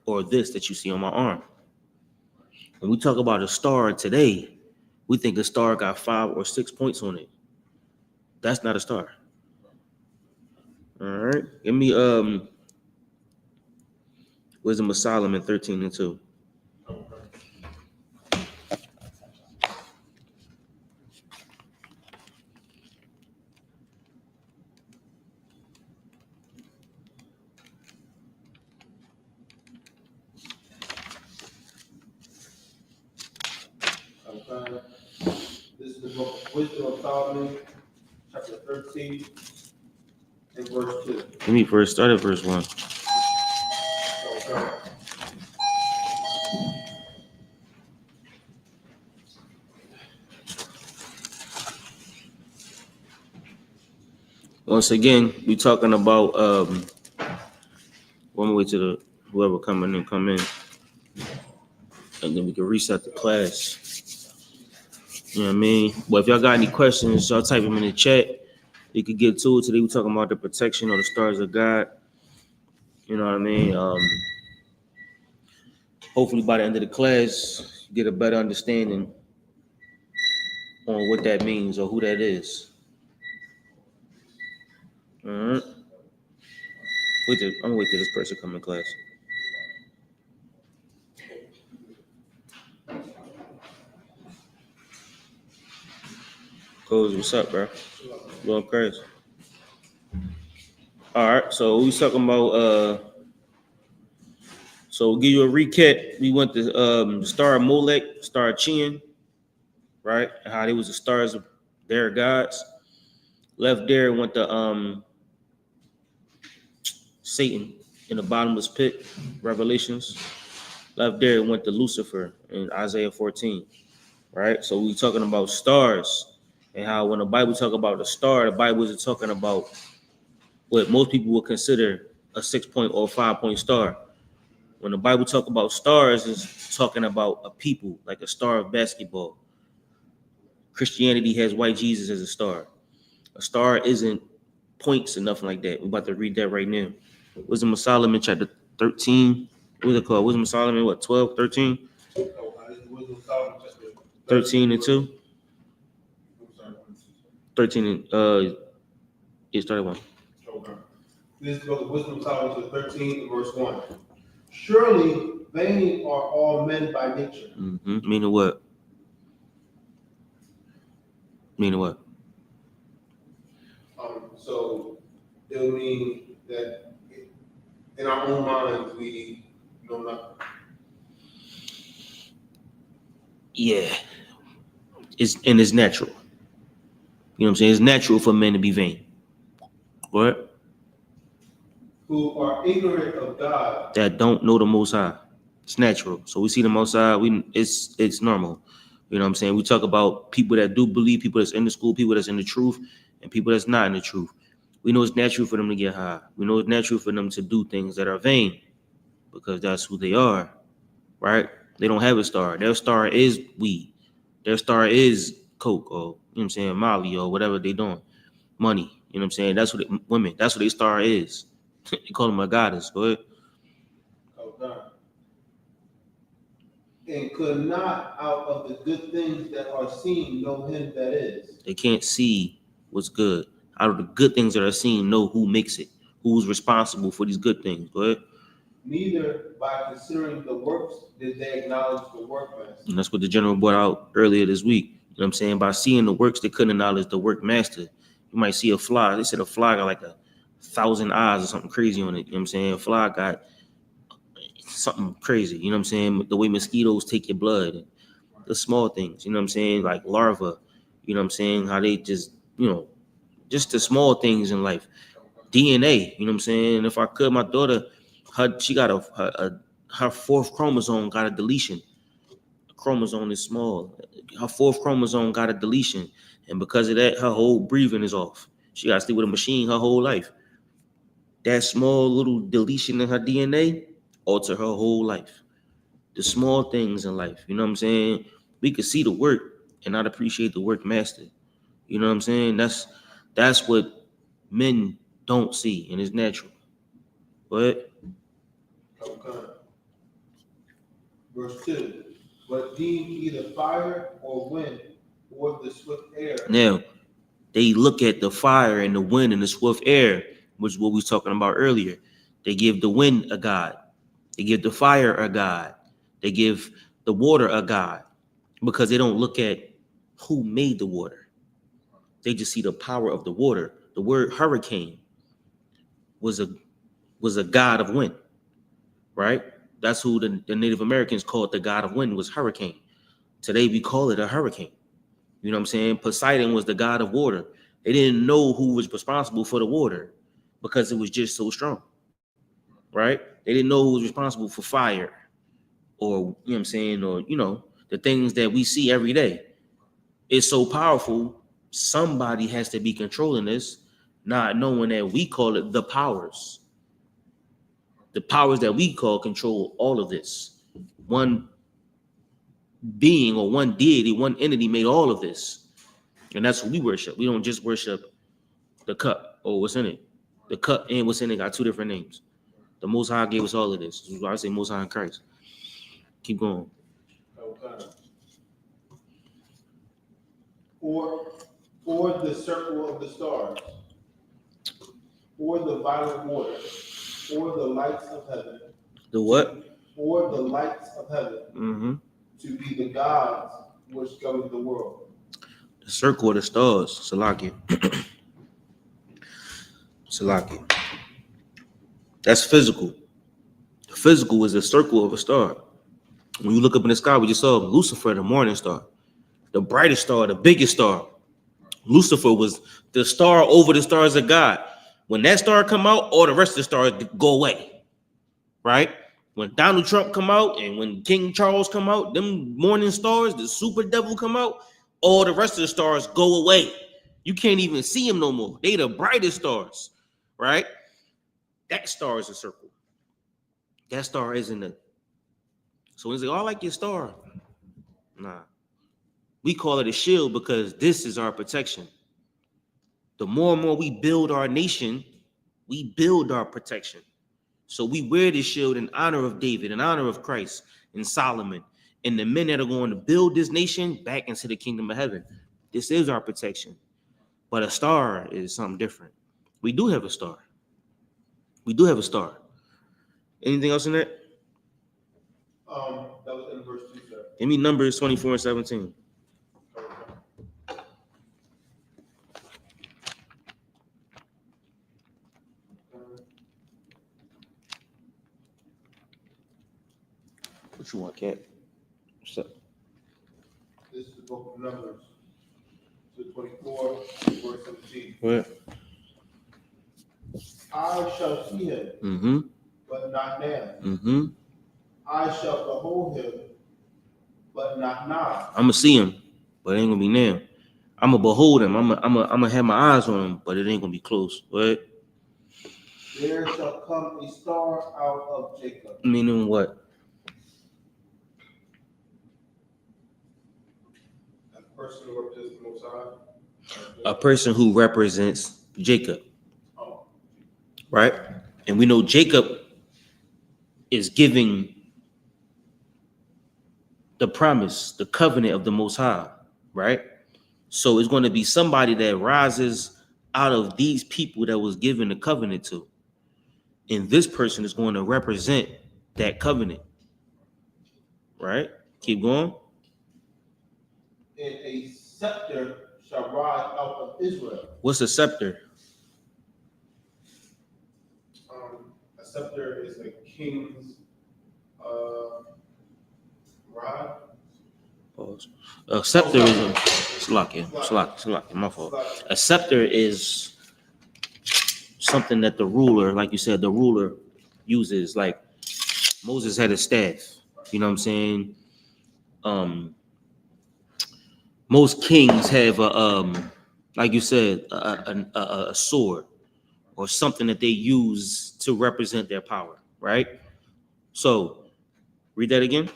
or this that you see on my arm. When we talk about a star today, we think a star got 5 or 6 points on it. That's not a star. All right. Give me Wisdom of Solomon 13:2. This is the book of Wisdom of Solomon, chapter 13, and verse 2. Let me first start at verse 1. Okay. Once again, we talking about one way to the whoever coming in, come in. And then we can reset the class. You know what I mean? But if y'all got any questions, y'all type them in the chat. You could get to it. Today we're talking about the protection of the stars of God. You know what I mean? Hopefully by the end of the class, you get a better understanding on what that means or who that is. All right. I'm gonna wait till this person come in class. Cozy, what's up, bro? Going crazy. All right, so we talking about so we'll give you a recap. We went to the star of Molech, star of Chian, right? And how they was the stars of their gods. Left there went to Satan in the bottomless pit, Revelations. Left there went to Lucifer in Isaiah 14, right? So we talking about stars and how when the Bible talk about the star, the Bible isn't talking about what most people would consider a 6-point or 5-point star. When the Bible talk about stars, it's talking about a people, like a star of basketball. Christianity has white Jesus as a star. A star isn't points or nothing like that. We're about to read that right now. Wisdom of Solomon, chapter 13. What is it called? Wisdom of Solomon, what, 12, 13? 13 and 2. 13 and It started 1. Okay. This is the book of Wisdom of Solomon, 13, verse 1. Surely vain are all men by nature. Meaning what? Meaning what? So it'll mean that in our own minds we know nothing. Yeah. It's natural. You know what I'm saying? It's natural for men to be vain. What? Who are ignorant of God. That don't know the Most High. It's natural. So we see the Most High. It's normal. You know what I'm saying? We talk about people that do believe, people that's in the school, people that's in the truth, and people that's not in the truth. We know it's natural for them to get high. We know it's natural for them to do things that are vain because that's who they are, right? They don't have a star. Their star is weed. Their star is coke or, you know what I'm saying, Molly or whatever they doing. Money. You know what I'm saying? That's what women. That's what their star is. You call them a goddess. Go ahead. Oh, God. And could not out of the good things that are seen know him that is. They can't see what's good. Out of the good things that are seen, know who makes it, who's responsible for these good things. Go ahead. Neither by considering the works did they acknowledge the workmaster. And that's what the general brought out earlier this week. You know what I'm saying? By seeing the works, they couldn't acknowledge the workmaster. You might see a fly. They said a fly got like 1,000 eyes or something crazy on it. You know what I'm saying? A fly got something crazy. You know what I'm saying? The way mosquitoes take your blood. The small things. You know what I'm saying? Like larvae. You know what I'm saying? How they just, just the small things in life. DNA. You know what I'm saying? If I could, my daughter, she got her fourth chromosome got a deletion. The chromosome is small. Her fourth chromosome got a deletion. And because of that, her whole breathing is off. She got to stay with a machine her whole life. That small little deletion in her DNA alter her whole life. The small things in life. You know what I'm saying? We could see the work and not appreciate the work master. You know what I'm saying? That's what men don't see, and it's natural. But Okay. Verse 2. But deem either fire or wind or the swift air. now they look at the fire and the wind and the swift air, which is what we was talking about earlier. They give the wind a god. They give the fire a god. They give the water a god because they don't look at who made the water. They just see the power of the water. The word hurricane was a god of wind, right? That's who the Native Americans called the god of wind, was hurricane. Today we call it a hurricane. You know what I'm saying? Poseidon was the god of water. They didn't know who was responsible for the water because it was just so strong, right? They didn't know who was responsible for fire or, you know what I'm saying, or, the things that we see every day. It's so powerful. Somebody has to be controlling this, not knowing that we call it the powers. The powers that we call control all of this. One being or one deity, one entity made all of this. And that's what we worship. We don't just worship the cup or what's in it. The cup and what's in it got two different names. The Most High gave us all of this. This is why I say Most High in Christ. Keep going. Okay. Or the circle of the stars, or the violent water, or the lights of heaven. The what? Or the lights of heaven. To be the gods which govern the world. The circle of the stars, Salaki. Salaki. That's physical. The physical is a circle of a star. When you look up in the sky, we just saw Lucifer, the morning star, the brightest star, the biggest star. Lucifer was the star over the stars of God. When that star come out, all the rest of the stars go away, right? When Donald Trump come out and when King Charles come out, them morning stars, the super devil come out, all the rest of the stars go away. You can't even see them no more. They the brightest stars, right? That star is a circle. That star isn't a. So when they say, "Oh, I like your star," nah. We call it a shield because this is our protection. The more and more we build our nation, we build our protection. So we wear this shield in honor of David, in honor of Christ, and Solomon, and the men that are going to build this nation back into the kingdom of heaven. This is our protection. But a star is something different. We do have a star. We do have a star. Anything else in that? That was in verse 2, sir. Give me Numbers 24 and 17. What you want, Cat? What's up? This is the book of Numbers, 24, verse 17. What? I shall see him, Mm-hmm. but not now. Mm-hmm. I shall behold him, but not now. I'm gonna see him, but it ain't gonna be now. I'm gonna behold him. I'm gonna have my eyes on him, but it ain't gonna be close. What? There shall come a star out of Jacob. Meaning what? A person who represents the Most High. A person who represents Jacob, Oh, right? And we know Jacob is giving the promise, the covenant of the Most High, right? So it's going to be somebody that rises out of these people that was given the covenant to. And this person is going to represent that covenant, right? Keep going. and a scepter shall rise out of Israel. What's a scepter? A scepter is a king's rod. Pause. A scepter is a Slack, my fault. A scepter is something that the ruler, like you said, the ruler uses. Like Moses had a staff. You know what I'm saying? Most kings have a like you said, a sword or something that they use to represent their power, right? So read that again.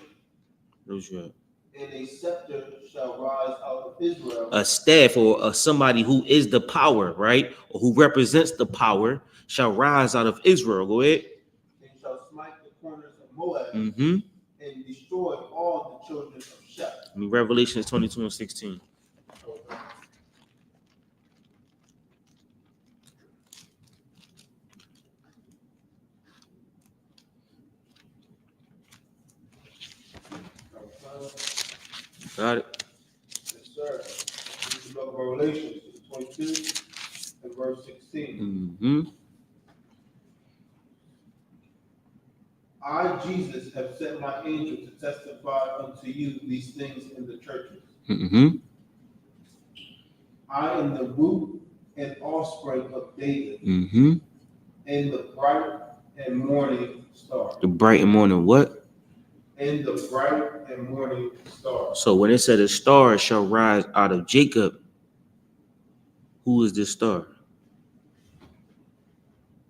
And a scepter shall rise out of Israel. A staff or somebody who is the power, right? Or who represents the power shall rise out of Israel. Go ahead. And shall smite the corners of Moab. Mm-hmm. And destroy all the children of Shep. I mean, Revelation 22 and 16. Got it. Yes, sir. This is the book of Revelation, 22 and verse 16. Mm-hmm. I, Jesus, have sent my angel to testify unto you these things in the churches. Mm-hmm. I am the root and offspring of David, Mm-hmm. and the bright and morning star. The bright and morning what? And the bright and morning star. So when it said a star shall rise out of Jacob, who is this star?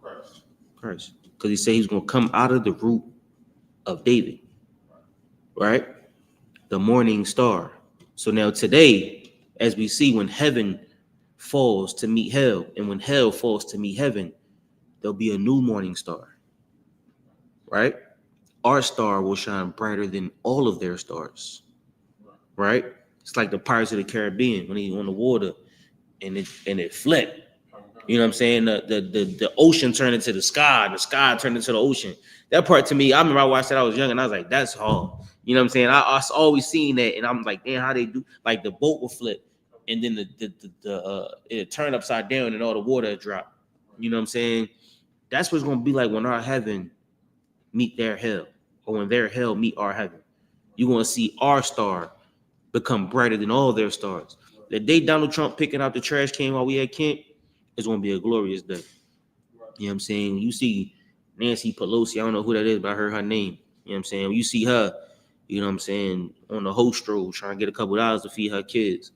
Christ. Christ. Because he said he's going to come out of the root of David, right? The morning star. So now today, as we see, when heaven falls to meet hell, and when hell falls to meet heaven, there'll be a new morning star, right? Our star will shine brighter than all of their stars, right? It's like the Pirates of the Caribbean when they on the water and it flipped. You know what I'm saying? The ocean turned into the sky turned into the ocean. That part to me, I remember I watched that I was young and I was like, that's hard. You know what I'm saying? I always seen that and I'm like, damn, how they do? Like the boat will flip and then it turned upside down and all the water drop. You know what I'm saying? That's what it's gonna be like when our heaven meet their hell, or when their hell meet our heaven. You're gonna see our star become brighter than all their stars. The day Donald Trump picking out the trash can while we at camp is gonna be a glorious day. You know what I'm saying? You see Nancy Pelosi, I don't know who that is, but I heard her name. You know what I'm saying? You see her, you know what I'm saying, on the host stroll trying to get a couple dollars to feed her kids.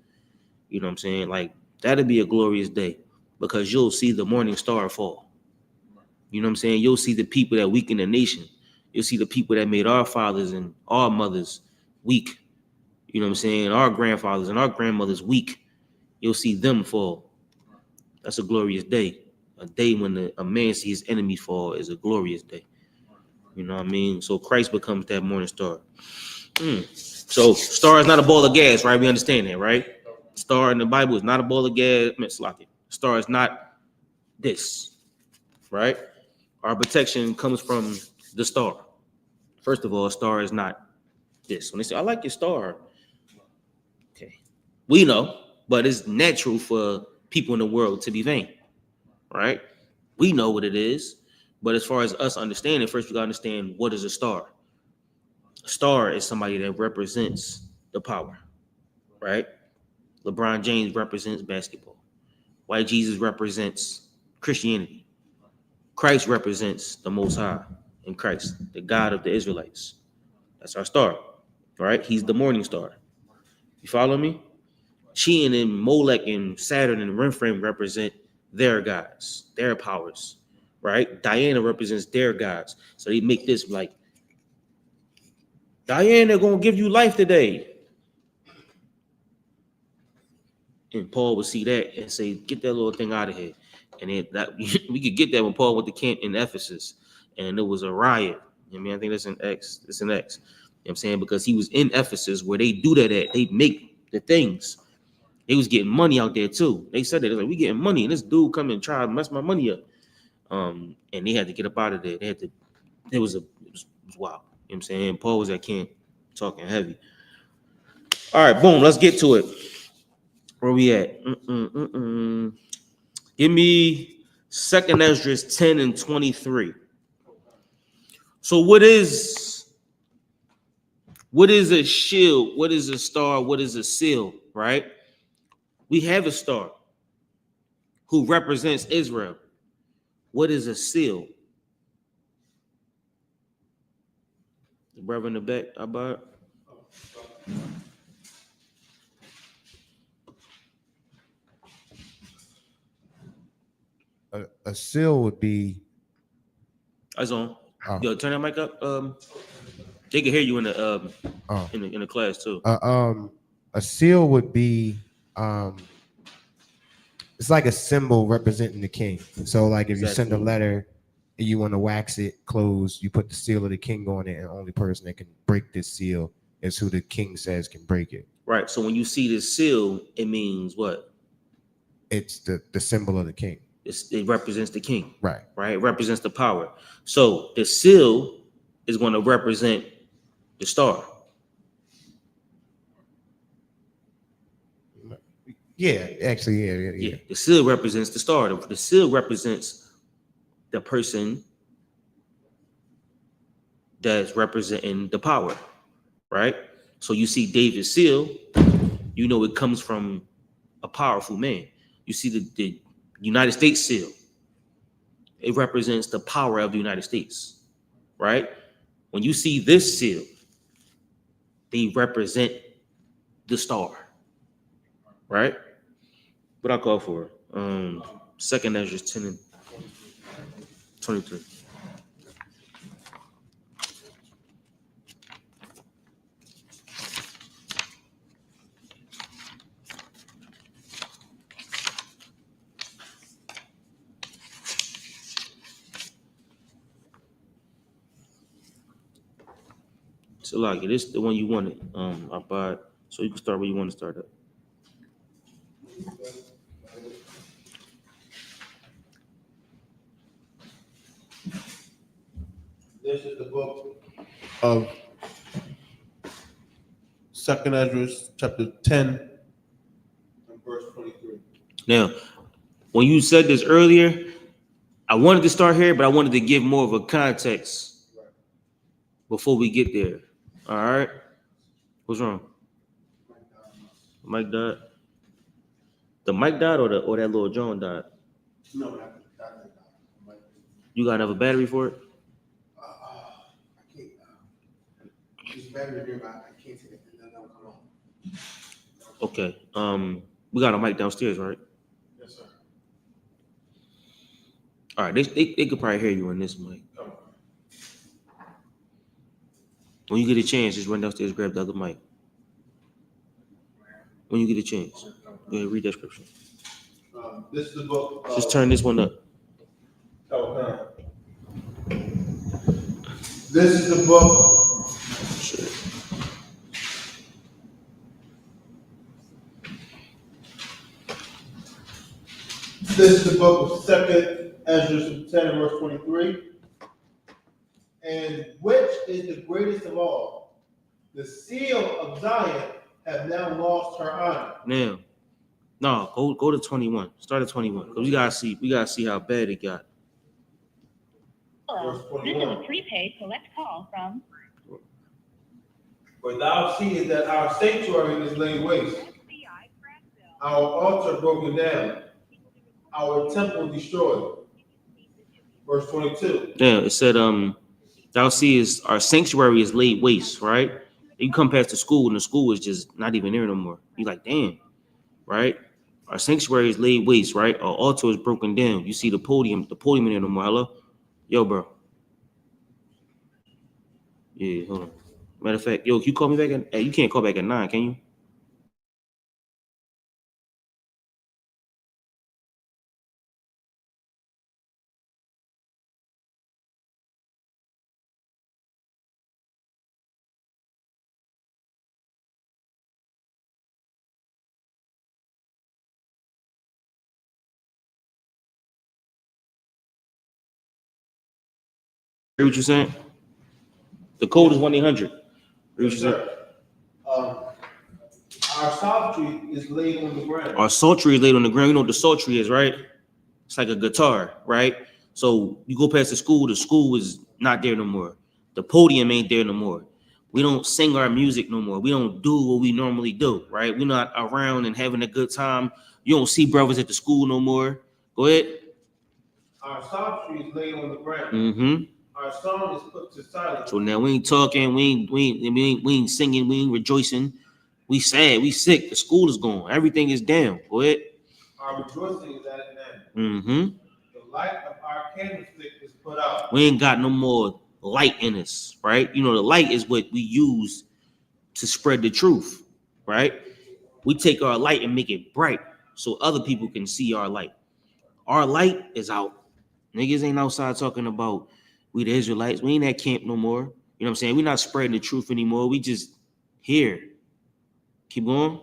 You know what I'm saying? Like, that'll be a glorious day because you'll see the morning star fall. You know what I'm saying? You'll see the people that weaken the nation. You'll see the people that made our fathers and our mothers weak. You know what I'm saying? Our grandfathers and our grandmothers weak. You'll see them fall. That's a glorious day. A day when a man sees his enemy fall is a glorious day. You know what I mean? So Christ becomes that morning star. So star is not a ball of gas, right? We understand that, right? Star in the Bible is not a ball of gas. Star is not this, right? Our protection comes from the star. First of all, a star is not this. When they say, I like your star, okay, we know, but it's natural for people in the world to be vain, right? We know what it is, but as far as us understanding, first we gotta understand what is a star. A star is somebody that represents the power, right? LeBron James represents basketball. White Jesus represents Christianity. Christ represents the Most High in Christ, the God of the Israelites. That's our star, right? He's the morning star. You follow me? Shein and Molech and Saturn and Renframe represent their gods, their powers, right? Diana represents their gods. So they make this like, Diana gonna give you life today. And Paul would see that and say, get that little thing out of here. And then that we could get that when Paul went to camp in Ephesus and it was a riot. I mean, I think that's an X. It's an X. You know what I'm saying? Because he was in Ephesus where they do that at. They make the things. They was getting money out there too. They said that. They're like, we getting money. And this dude come and try to mess my money up. And they had to get up out of there. They had to, it was wild. You know what I'm saying? Paul was at camp talking heavy. All right, boom, let's get to it. Where we at? Give me 2nd Ezra 10 and 23. So what is a shield? What is a star? What is a seal, right? We have a star who represents Israel. What is a seal? The brother in the back, Abba. A seal would be. Eyes on. Yo, turn that mic up. They can hear you in the in the class too. A seal would be it's like a symbol representing the king. So like if you send a letter and you want to wax it closed, you put the seal of the king on it, and the only person that can break this seal is who the king says can break it. Right. So when you see this seal, it means what? It's the symbol of the king. It represents the king. Right. Right. It represents the power. So the seal is going to represent the star. Yeah, actually, yeah. The seal represents the star. The seal represents the person that's representing the power, right? So you see David's seal, you know it comes from a powerful man. You see the United States seal, it represents the power of the United States, right? When you see this seal, they represent the star, right? What I call for 2nd Ezra 10 and 23. So like this is the one you wanted. I buy it. So you can start where you want to start at. This is the book of 2nd Ezra, chapter 10, and verse 23. Now, when you said this earlier, I wanted to start here, but I wanted to give more of a context before we get there. All right. What's wrong? Mic died. The mic died, or that little John died? No, that died. You got another battery for it? I can't. It's better here, but I can't take it. Then that'll come on. Okay. We got a mic downstairs, right? Yes, sir. All right. They could probably hear you on this mic. When you get a chance, just run downstairs, grab the other mic. When you get a chance, go ahead, read that scripture. This is the book. Just turn this one up. This is the book. This This is the book of 2 Ezra 10 and verse 23. And which is the greatest of all? The seal of Zion have now lost her honor. Now, no, go to 21. Start at 21. Because we gotta see how bad it got. Verse This is a 21. prepaid collect call from. For thou seest that our sanctuary is laid waste, our altar broken down, our temple destroyed. Verse 22. Yeah, it said, thou seest our sanctuary is laid waste, right? You come past the school and the school is just not even there no more. You like, damn, right? Our sanctuary is laid waste, right? Our altar is broken down. You see the podium in there no more. Hello? Yo, bro. Yeah, hold on. Matter of fact, yo, can you call me back at, hey, you can't call back at 9, can you? Hear what you saying? The code is 1-800. Hear what you Yes, saying? sir. Our psaltery is laid on the ground. Our psaltery is laid on the ground. You know what the psaltery is, right? It's like a guitar, right? So you go past the school is not there no more. The podium ain't there no more. We don't sing our music no more. We don't do what we normally do, right? We're not around and having a good time. You don't see brothers at the school no more. Go ahead. Our psaltery is laid on the ground. Mm-hmm. Our song is put to silence. So now we ain't talking, we ain't singing, we ain't rejoicing. We sad, we sick. The school is gone. Everything is down. Go ahead. Our rejoicing is at an end. Mm-hmm. The light of our candlestick is put out. We ain't got no more light in us, right? You know, the light is what we use to spread the truth, right? We take our light and make it bright so other people can see our light. Our light is out. Niggas ain't outside talking about we the Israelites. We ain't at camp no more. You know what I'm saying? We're not spreading the truth anymore. We just here. Keep going.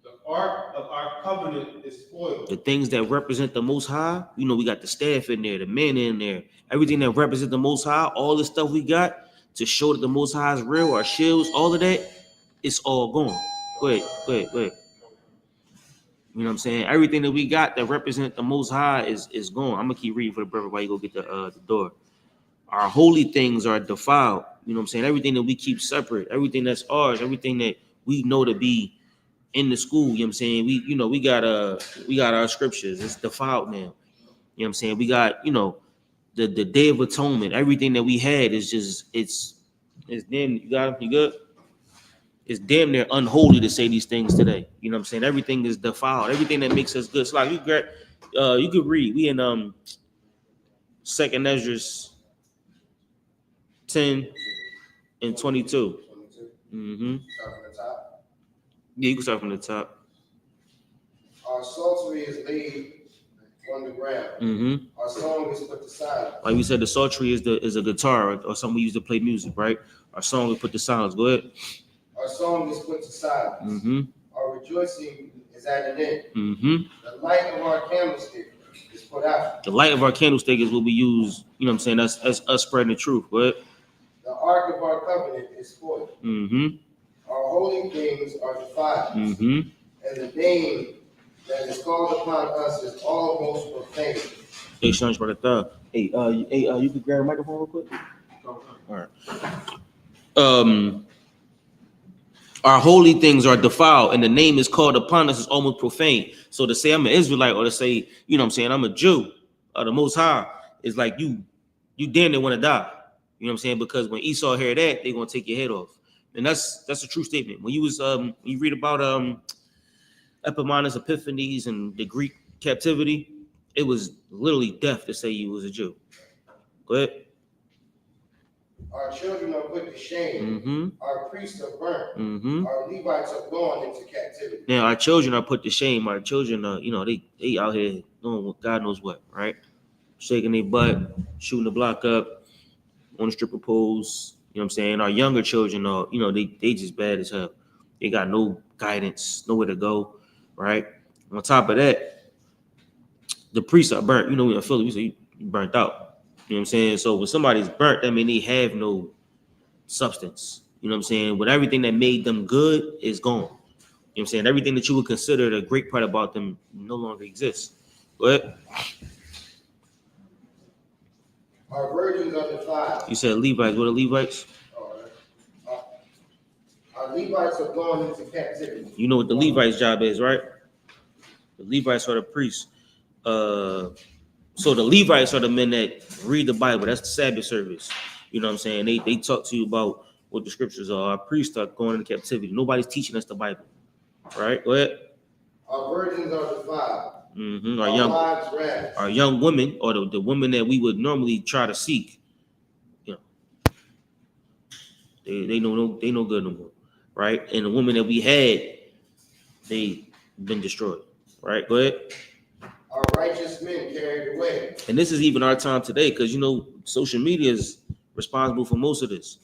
The ark of our covenant is spoiled. The things that represent the Most High, you know, we got the staff in there, the men in there, everything that represents the Most High, all the stuff we got to show that the Most High is real, our shields, all of that, it's all gone. Go ahead. You know what I'm saying? Everything that we got that represent the Most High is gone. I'm gonna keep reading for the brother while you go get the door. Our holy things are defiled. You know what I'm saying? Everything that we keep separate, everything that's ours, everything that we know to be in the school, you know what I'm saying? We got our scriptures. It's defiled now. You know what I'm saying? We got, the Day of Atonement. Everything that we had is just it's damn, you got it? You good? It's damn near unholy to say these things today. You know what I'm saying? Everything is defiled. Everything that makes us good. So like you could read. We in 2 Ezra 10 and 22. Mm-hmm. Start from the top. Yeah, you can start from the top. Our psaltery is laid on the ground. Mm-hmm. Our song is put to silence. Like we said, the psaltery is a guitar or something we use to play music, right? Our song we put to silence. Go ahead. Our song is put to silence. Mm-hmm. Our rejoicing is at an end. Mm-hmm. The light of our candlestick is put out. The light of our candlestick is what we use, you know what I'm saying? That's us spreading the truth. Go ahead. The ark of our covenant is spoiled. Mm-hmm. Our holy things are defiled. Mm-hmm. And the name that is called upon us is almost profane. Hey, Sean, you brought that. Hey, you could grab a microphone real quick? All right. Our holy things are defiled, and the name is called upon us is almost profane. So to say I'm an Israelite or to say, you know what I'm saying, I'm a Jew, the Most High, is like you damn near want to die. You know what I'm saying? Because when Esau hear that, they're gonna take your head off. And that's a true statement. When you read about Epaminondas, Epiphanes, and the Greek captivity, it was literally death to say you was a Jew. Go ahead. Our children are put to shame. Mm-hmm. Our priests are burnt. Mm-hmm. Our Levites are gone into captivity. Now our children are put to shame. Our children are, they out here doing what God knows what, right? Shaking their butt, shooting the block up on the stripper poles. You know what I'm saying? Our younger children are, they just bad as hell. They got no guidance, nowhere to go, right? On top of that, the priests are burnt. You know, in Philly, we say you burnt out. You know what I'm saying? So when somebody's burnt, that means they have no substance. You know what I'm saying? But everything that made them good is gone. You know what I'm saying? Everything that you would consider the great part about them no longer exists. But Our virgins are defiled. you said Levites. What are Levites? Our Levites are gone into captivity. You know what the Levites' job is, right? The Levites are the priests. So the Levites are the men that read the Bible. That's the Sabbath service. You know what I'm saying? They talk to you about what the scriptures are. Our priests are going into captivity. Nobody's teaching us the Bible. Right? Go ahead. Our virgins are defiled. Mm-hmm. Our wives ravished. Our young women, or the women that we would normally try to seek, you know, they no good no more. Right? And the women that we had, they been destroyed. Right? Go ahead. Our righteous men carried away. And this is even our time today, because you know social media is responsible for most of this.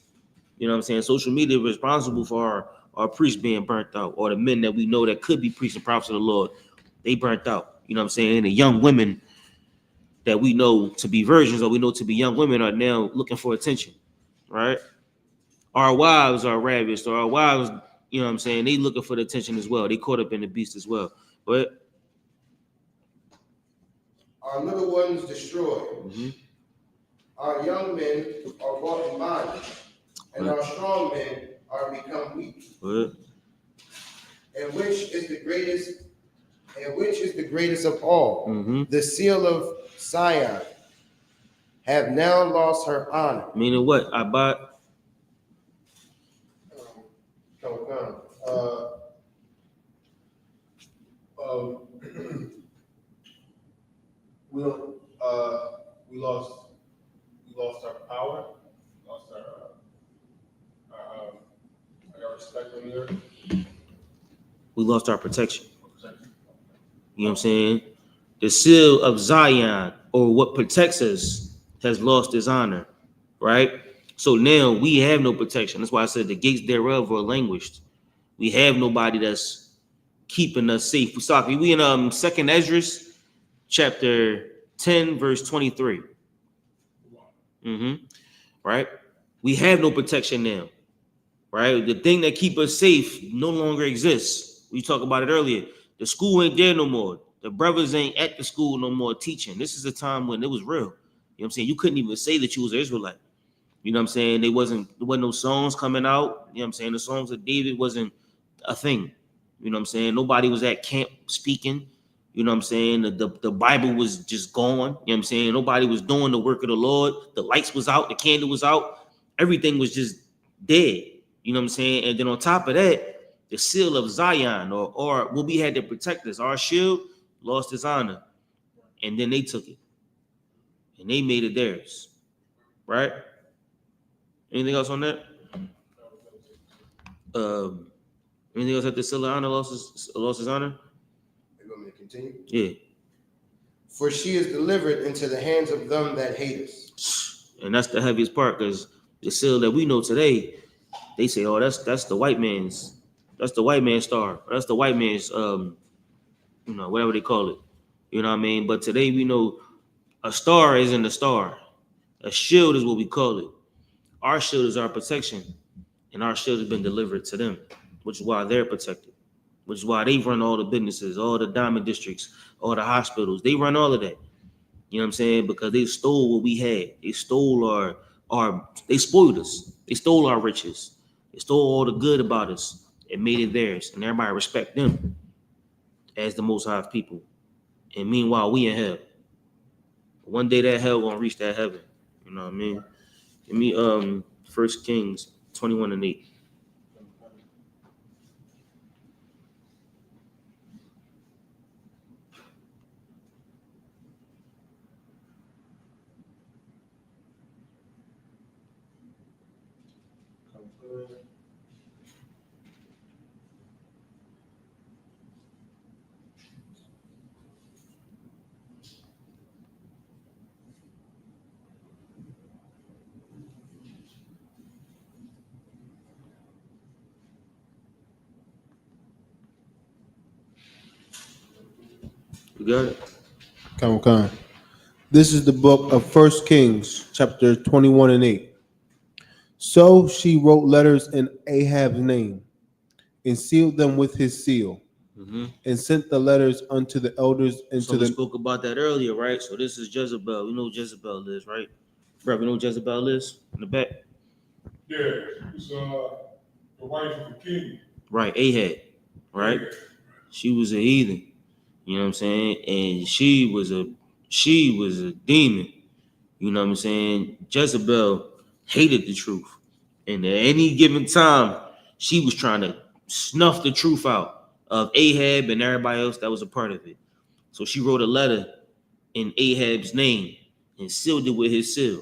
You know what I'm saying? Social media is responsible for our priests being burnt out, or the men that we know that could be priests and prophets of the Lord, they burnt out. You know what I'm saying? And the young women that we know to be virgins, or we know to be young women, are now looking for attention, right? Our wives are ravished, or our wives, you know what I'm saying? They looking for the attention as well. They caught up in the beast as well. But Our little ones destroyed. mm-hmm. Our young men are brought in bondage, and our strong men are become weak. But And which is the greatest? And which is the greatest of all? mm-hmm. The seal of Zion have now lost her honor. Meaning what? I bought. We don't. We lost our power. Lost our respect on the earth. We lost our protection. You know what I'm saying? The seal of Zion, or what protects us, has lost its honor, right? So now we have no protection. That's why I said the gates thereof are languished. We have nobody that's keeping us safe. We in 2nd Esdras, chapter 10, verse 23. Mm-hmm. Right? We have no protection now. Right? The thing that keep us safe no longer exists. We talked about it earlier. The school ain't there no more. The brothers ain't at the school no more teaching. This is a time when it was real. You know what I'm saying? You couldn't even say that you was an Israelite. You know what I'm saying? There wasn't no songs coming out. You know what I'm saying? The songs of David wasn't a thing. You know what I'm saying? Nobody was at camp speaking. You know what I'm saying? The Bible was just gone. You know what I'm saying? Nobody was doing the work of the Lord. The lights was out. The candle was out. Everything was just dead. You know what I'm saying? And then on top of that, the seal of Zion, or what we had to protect us, our shield, lost its honor. And then they took it. And they made it theirs. Right? Anything else on that? Anything else that the seal of honor lost its honor? You want me to continue? Yeah. For she is delivered into the hands of them that hate us. And that's the heaviest part, because the seal that we know today, they say, oh, that's the white man's star. That's the white man's whatever they call it. You know what I mean? But today we know a star isn't a star. A shield is what we call it. Our shield is our protection, and our shield has been delivered to them, which is why they're protected, which is why they run all the businesses, all the diamond districts, all the hospitals. They run all of that. You know what I'm saying? Because they stole what we had. They stole they spoiled us. They stole our riches. They stole all the good about us and made it theirs. And everybody respect them as the Most High people. And meanwhile, we in hell. One day that hell gonna reach that heaven. You know what I mean? Give me 1 Kings 21:8. You got it? Come on. This is the book of First Kings, chapter 21 and 8. So she wrote letters in Ahab's name and sealed them with his seal and sent the letters unto the elders and So to we the. spoke about that earlier, right? So this is Jezebel. We know who Jezebel is, right? Bro, we know who Jezebel is in the back? Yeah, it's the wife of the king. Right, Ahab, right? She was a heathen, you know what I'm saying? And she was a demon, you know what I'm saying? Jezebel hated the truth. And at any given time, she was trying to snuff the truth out of Ahab and everybody else that was a part of it. So she wrote a letter in Ahab's name and sealed it with his seal.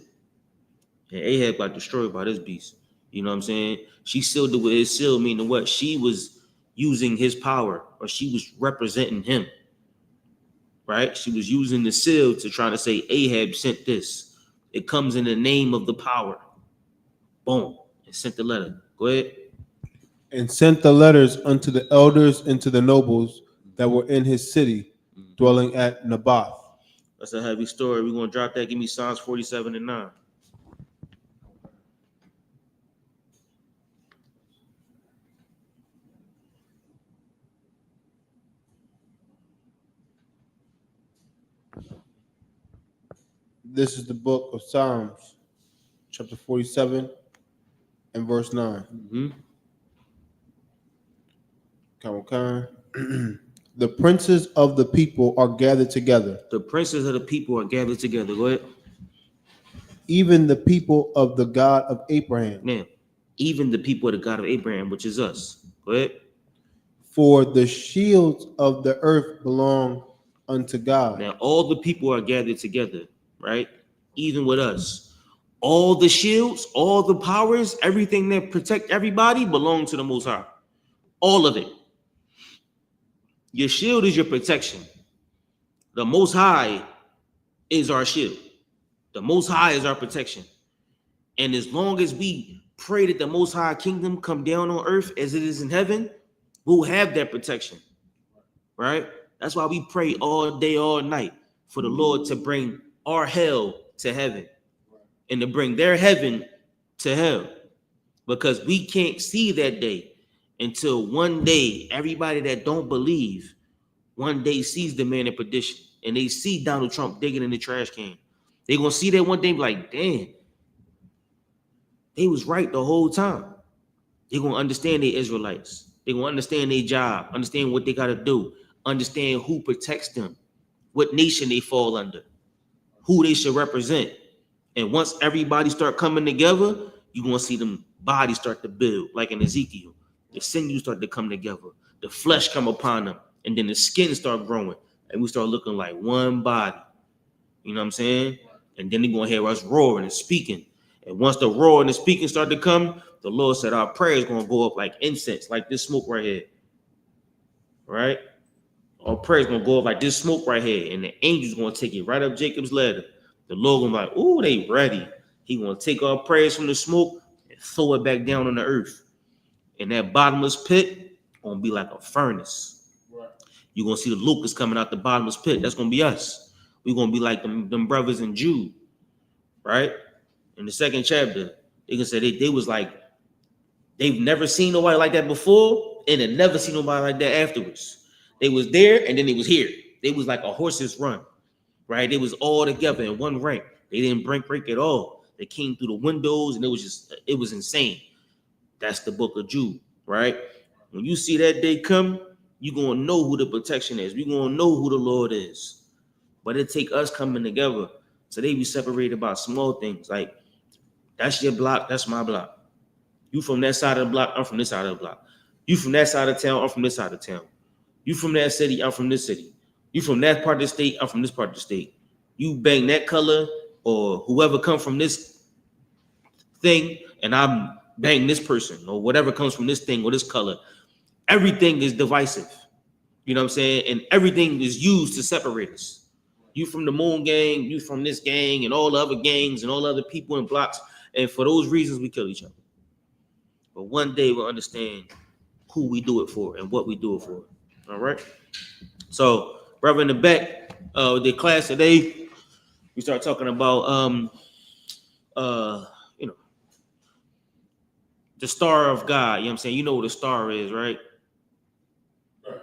And Ahab got destroyed by this beast. You know what I'm saying? She sealed it with his seal, meaning what? She was using his power, or she was representing him, right? She was using the seal to try to say Ahab sent this. It comes in the name of the power. Boom. And sent the letter. Go ahead. And sent the letters unto the elders and to the nobles that were in his city, dwelling at Naboth. That's a heavy story. We're going to drop that. Give me Psalms 47 and 9. This is the book of Psalms, chapter 47 and verse 9. Come on. The princes of the people are gathered together. The princes of the people are gathered together. Go ahead. Even the people of the God of Abraham. Now, even the people of the God of Abraham, which is us. Go ahead. For the shields of the earth belong unto God. Now, all the people are gathered together, right? Even with us. All the shields, all the powers, everything that protect everybody belong to the Most High. All of it. Your shield is your protection. The Most High is our shield. The Most High is our protection. And as long as we pray that the Most High kingdom come down on earth as it is in heaven, we'll have that protection, right? That's why we pray all day, all night for the Lord to bring our hell to heaven and to bring their heaven to hell, because we can't see that day until one day everybody that don't believe one day sees the man in perdition and they see Donald Trump digging in the trash can. They're going to see that one day and be like, damn, they was right the whole time. They're going to understand they Israelites. They're going to understand their job, understand what they got to do, understand who protects them, what nation they fall under, who they should represent. And once everybody start coming together, you're going to see them bodies start to build, like in Ezekiel. The sinews start to come together. The flesh come upon them. And then the skin start growing. And we start looking like one body. You know what I'm saying? And then they're going to hear us roaring and speaking. And once the roar and the speaking start to come, the Lord said our prayer is going to go up like incense, like this smoke right here. Right? Our prayer is going to go up like this smoke right here. And the angel's going to take it right up Jacob's ladder. The Lord going to be like, ooh, they ready. He going to take our prayers from the smoke and throw it back down on the earth. And that bottomless pit going to be like a furnace. Right. You're going to see the locusts coming out the bottomless pit. That's going to be us. We're going to be like them brothers in Jude. Right? In the second chapter, they can say they was like, they've never seen nobody like that before, and they never seen nobody like that afterwards. They was there, and then they was here. They was like a horse's run. Right? They was all together in one rank. They didn't break at all. They came through the windows, and it was insane. That's the book of Jude, right? When you see that day come, you're going to know who the protection is. We're going to know who the Lord is. But it take us coming together. So they be separated by small things. Like, that's your block, that's my block. You from that side of the block, I'm from this side of the block. You from that side of town, I'm from this side of town. You from that city, I'm from this city. You from that part of the state, I'm from this part of the state. You bang that color or whoever come from this thing, and I'm bang this person or whatever comes from this thing or this color. Everything is divisive. You know what I'm saying? And everything is used to separate us. You from the Moon Gang, you from this gang, and all the other gangs and all the other people in blocks. And for those reasons, we kill each other. But one day we'll understand who we do it for and what we do it for. All right? So brother in the back, the class today, we start talking about you know, the star of God. You know what I'm saying? You know what a star is, right? Right.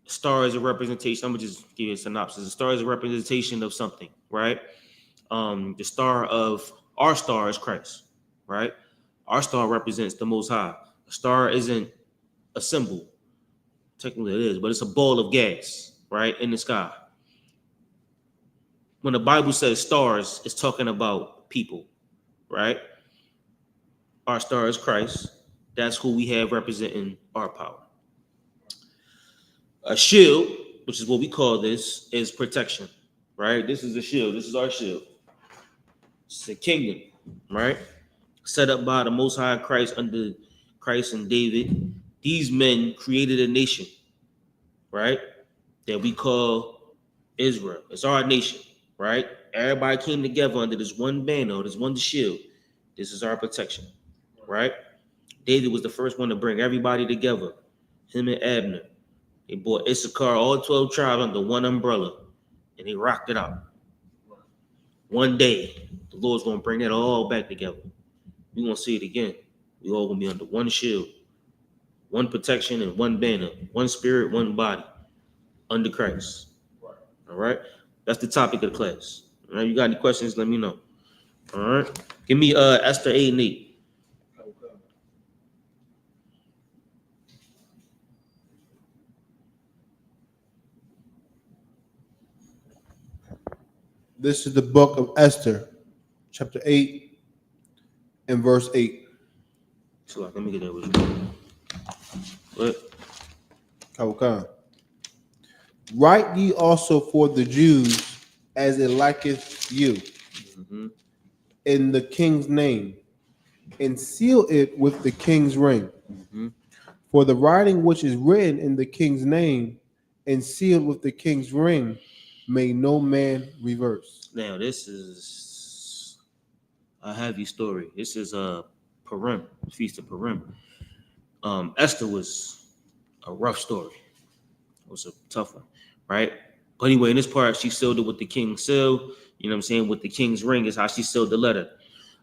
Star is a representation. I'm gonna just give you a synopsis. A star is a representation of something, right? The star of our star is Christ, right? Our star represents the Most High. A star isn't a symbol. Technically it is, but it's a ball of gas, right, in the sky. When the Bible says stars, it's talking about people, right? Our star is Christ. That's who we have representing our power. A shield, which is what we call this, is protection, right? This is a shield. This is our shield. It's a kingdom, right? Set up by the Most High Christ under Christ and David. These men created a nation, right? That we call Israel. It's our nation, right? Everybody came together under this one banner, this one shield. This is our protection, right? David was the first one to bring everybody together. Him and Abner. They brought I.S.U.P.K, all 12 tribes under one umbrella, and they rocked it out. One day, the Lord's going to bring that all back together. We're going to see it again. We all going to be under one shield, one protection, and one banner, one spirit, one body, under Christ. All right? That's the topic of the class. All right? You got any questions, let me know. All right? Give me Esther 8 and 8. This is the book of Esther, chapter 8 and verse 8. So let me get that with you. What? Kawkan. Write ye also for the Jews as it liketh you, in the king's name, and seal it with the king's ring. For the writing which is written in the king's name and sealed with the king's ring may no man reverse. Now, this is a heavy story. This is Purim, Feast of Purim. Esther was a rough story. It was a tough one, right? But anyway, in this part, she sealed it with the king's seal. You know what I'm saying? With the king's ring is how she sealed the letter.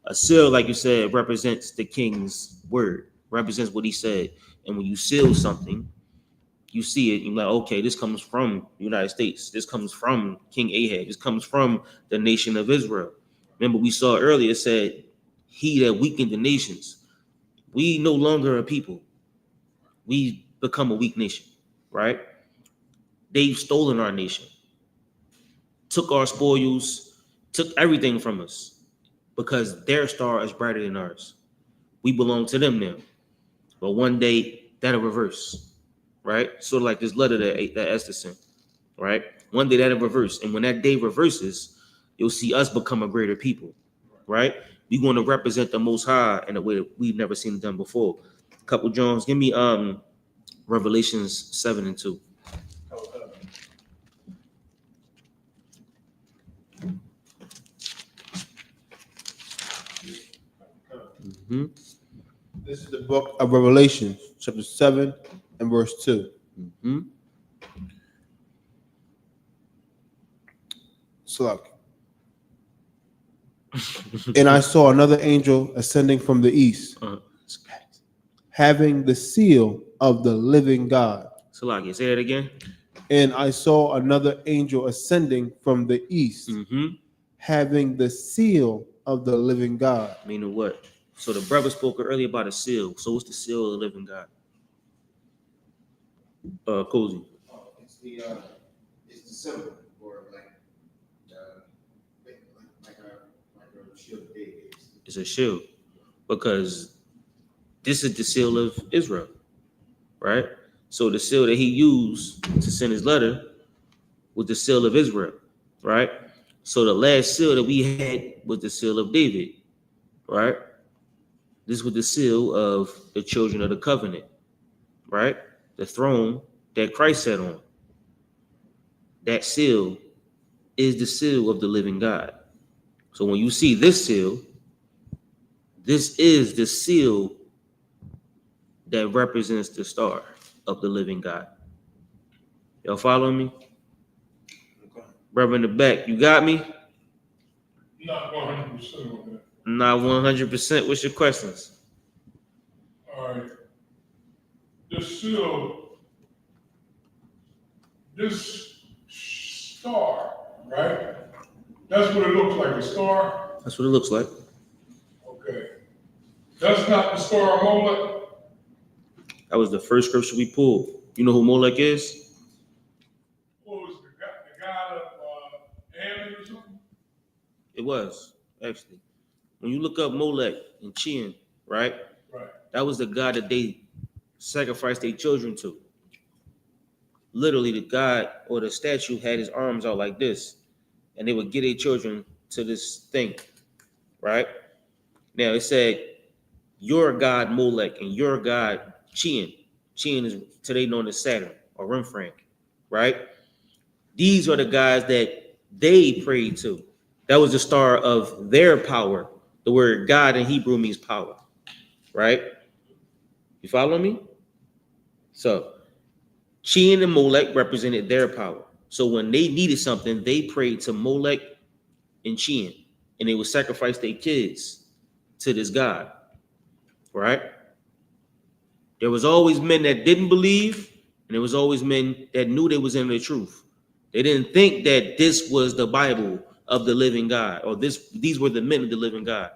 A seal, like you said, represents the king's word, represents what he said. And when you seal something, you see it, you're like, okay, this comes from the United States. This comes from King Ahab. This comes from the nation of Israel. Remember, we saw earlier, it said, he that weakened the nations. We no longer a people. We become a weak nation, right? They've stolen our nation, took our spoils, took everything from us because their star is brighter than ours. We belong to them now. But one day, that'll reverse, right? Sort of like this letter that Esther sent, right? One day that'll reverse. And when that day reverses, you'll see us become a greater people, right? We're going to represent the Most High in a way that we've never seen it done before. Couple Jones, give me Revelations 7 and 2. This is the book of Revelation, chapter 7 and verse 2. Slug. And I saw another angel ascending from the east, having the seal of the living God. Salaki, say that again. And I saw another angel ascending from the east, having the seal of the living God. Meaning what? So the brother spoke earlier about a seal. So what's the seal of the living God? Cozy. It's the symbol for like a shield of David. It's a shield because this is the seal of Israel, right? So the seal that he used to send his letter was the seal of Israel, right? So the last seal that we had was the seal of David, right? This was the seal of the children of the covenant, right? The throne that Christ sat on. That seal is the seal of the living God. So when you see this seal, this is the seal that represents the star of the living God. Y'all following me? Okay. Brother in the back, you got me? Not 100% on that. Not 100%. What's your questions? All right. This seal, this star, right? That's what it looks like, a star? That's what it looks like. Okay. That's not the star of Molech? That was the first scripture we pulled. You know who Molech is? What was the god of Ammon or something? It was, actually. When you look up Molech and Chian, right? Right. That was the god that they sacrificed their children to. Literally, the god or the statue had his arms out like this, and they would get their children to this thing, right? Now, it said, your god Molech and your god Chian. Chian is today known as Saturn or Remphank, right? These are the guys that they prayed to. That was the star of their power. The word God in Hebrew means power, right? You follow me? So, Chian and Molech represented their power. So when they needed something, they prayed to Molech and Chian, and they would sacrifice their kids to this God, right? There was always men that didn't believe, and there was always men that knew they was in the truth. They didn't think that this was the Bible of the living God, or these were the men of the living God.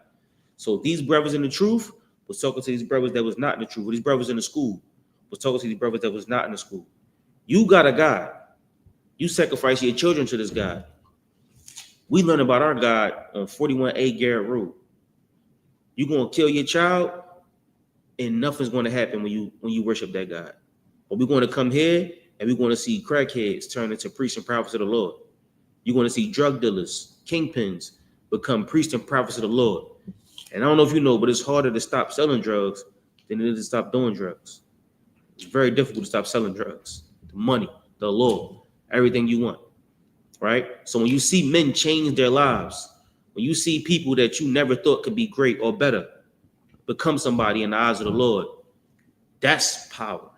So these brothers in the truth was talking to these brothers that was not in the truth. Or these brothers in the school was talking to these brothers that was not in the school. You got a God. You sacrifice your children to this God. We learn about our God on 41A Garrett Road. You're gonna kill your child, and nothing's going to happen when you worship that God. But we're going to come here and we're going to see crackheads turn into priests and prophets of the Lord. You're going to see drug dealers, kingpins become priests and prophets of the Lord. And I don't know if you know, but it's harder to stop selling drugs than it is to stop doing drugs. It's very difficult to stop selling drugs. The money, the law, everything you want, right? So when you see men change their lives, when you see people that you never thought could be great or better become somebody in the eyes of the Lord, that's power,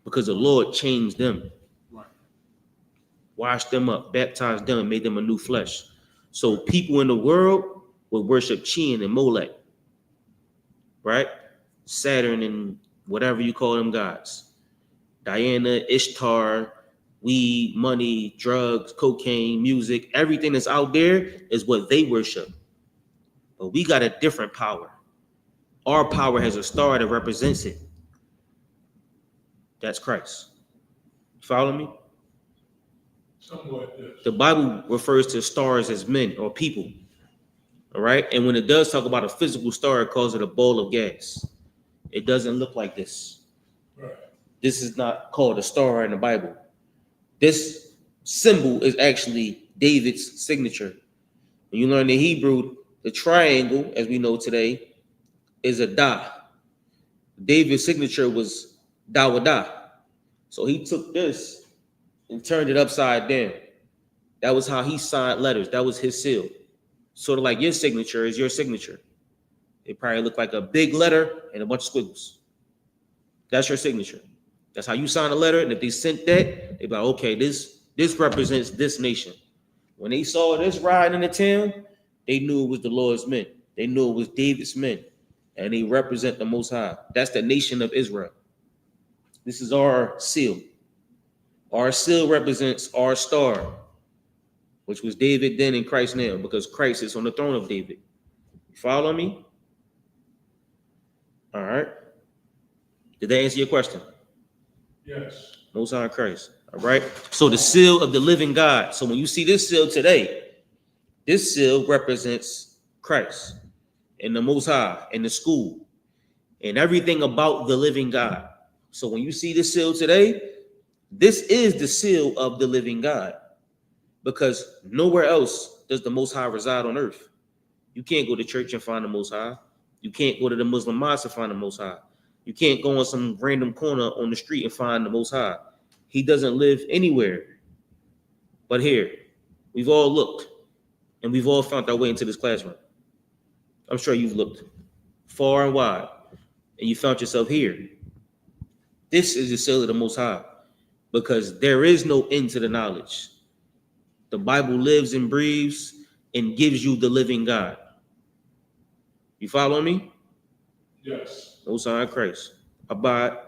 because the Lord changed them, washed them up, baptized them, and made them a new flesh. So people in the world would worship Chian and Molech, right? Saturn and whatever you call them gods. Diana, Ishtar, weed, money, drugs, cocaine, music, everything that's out there is what they worship. But we got a different power. Our power has a star that represents it. That's Christ. Follow me? Somewhat, yes. The Bible refers to stars as men or people. All right. And when it does talk about a physical star, it calls it a ball of gas. It doesn't look like this. Right. This is not called a star in the Bible. This symbol is actually David's signature. When you learn the Hebrew, the triangle, as we know today, is a da. David's signature was Dawadah. So he took this and turned it upside down. That was how he signed letters. That was his seal. Sort of like your signature is your signature. It probably looked like a big letter and a bunch of squiggles. That's your signature. That's how you sign a letter. And if they sent that, they'd be like, okay, this represents this nation. When they saw this riding in the town, they knew it was the Lord's men. They knew it was David's men. And they represent the Most High. That's the nation of Israel. This is our seal. Our seal represents our star, which was David then and Christ now, because Christ is on the throne of David. You follow me? All right. Did that answer your question? Yes. Most High Christ. All right. So the seal of the living God. So when you see this seal today, this seal represents Christ and the Most High and the school and everything about the living God. So when you see this seal today, this is the seal of the living God, because nowhere else does the Most High reside on earth. You can't go to church and find the Most High. You can't go to the Muslim mosque and find the Most High. You can't go on some random corner on the street and find the Most High. He doesn't live anywhere but here. We've all looked, and we've all found our way into this classroom. I'm sure you've looked far and wide, and you found yourself here. This is the seal of the Most High, because there is no end to the knowledge. The Bible lives and breathes and gives you the living God. You follow me? Yes. No sign of Christ. Abide.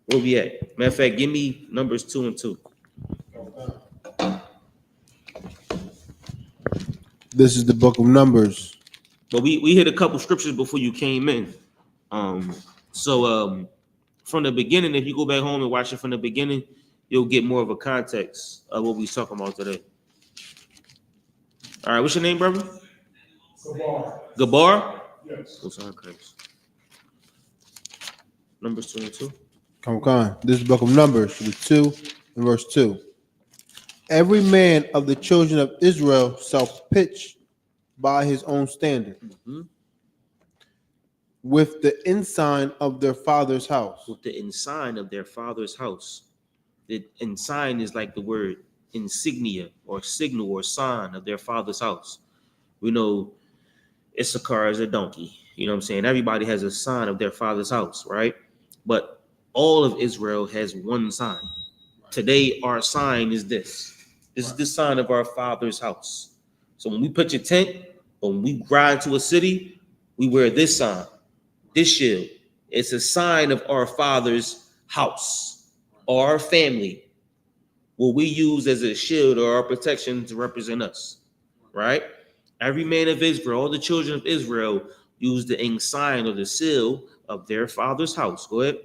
Where we at? Matter of fact, give me Numbers 2 and 2. This is the book of Numbers. But we hit a couple scriptures before you came in. So from the beginning, if you go back home and watch it from the beginning, you'll get more of a context of what we're talking about today. All right, what's your name, brother? Gabar. Gabar? Yes. No sign of Christ. Numbers 2 and 2. Come on. This is the book of Numbers, chapter 2 and verse 2. Every man of the children of Israel shall pitch by his own standard, with the ensign of their father's house. With the ensign of their father's house. The ensign is like the word insignia or signal or sign of their father's house. We know Issachar is a donkey. You know what I'm saying? Everybody has a sign of their father's house, right? But all of Israel has one sign. Today, our sign is this. This is the sign of our father's house. So when we pitch a tent, or when we ride to a city, we wear this sign, this shield. It's a sign of our father's house, our family, what we use as a shield or our protection to represent us, right? Every man of Israel, all the children of Israel, use the ensign or the seal of their father's house. Go ahead.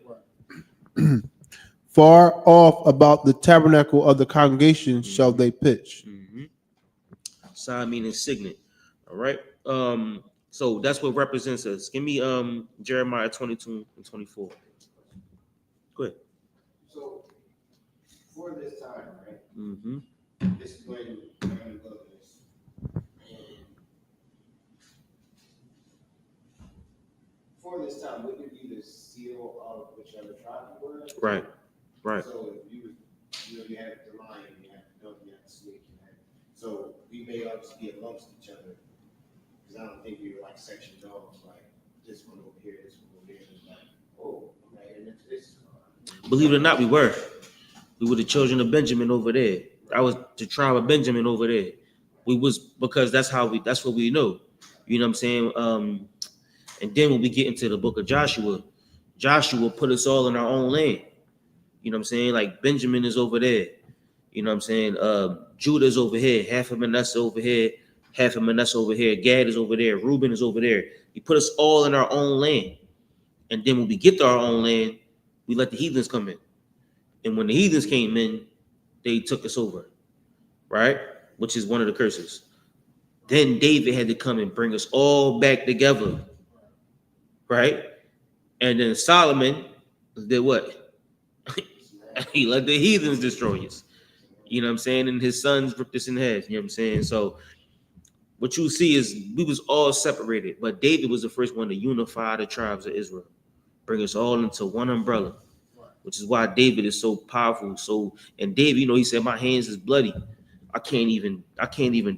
Far off about the tabernacle of the congregation shall they pitch. Sign meaning signet. All right. So that's what represents us. Give me Jeremiah 22 and 24. Go ahead. So for this time, right? Mm-hmm. This is when you're in the wilderness. And for this time, wouldn't it be the seal of whichever tribe you were? Right. Right. So if you have the lion, you have the dove, you have the snake, so we may obviously be amongst each other. Because I don't think we were like sectioned off, like this one over here, this one over here. It's like, oh, I'm right here next to this. Believe it or not, we were. We were the children of Benjamin over there. I was the tribe of Benjamin over there. We was because that's what we know. You know what I'm saying? And then when we get into the book of Joshua, Joshua put us all in our own land. You know what I'm saying? Like Benjamin is over there. You know what I'm saying? Judah is over here. Half of Manasseh over here. Half of Manasseh over here. Gad is over there. Reuben is over there. He put us all in our own land. And then when we get to our own land, we let the heathens come in. And when the heathens came in, they took us over. Right? Which is one of the curses. Then David had to come and bring us all back together. Right? And then Solomon did what? He let the heathens destroy us. You know what I'm saying? And his sons ripped us in half. You know what I'm saying? So what you see is we was all separated, but David was the first one to unify the tribes of Israel, bring us all into one umbrella, which is why David is so powerful. So, and David, you know, he said, my hands is bloody. I can't even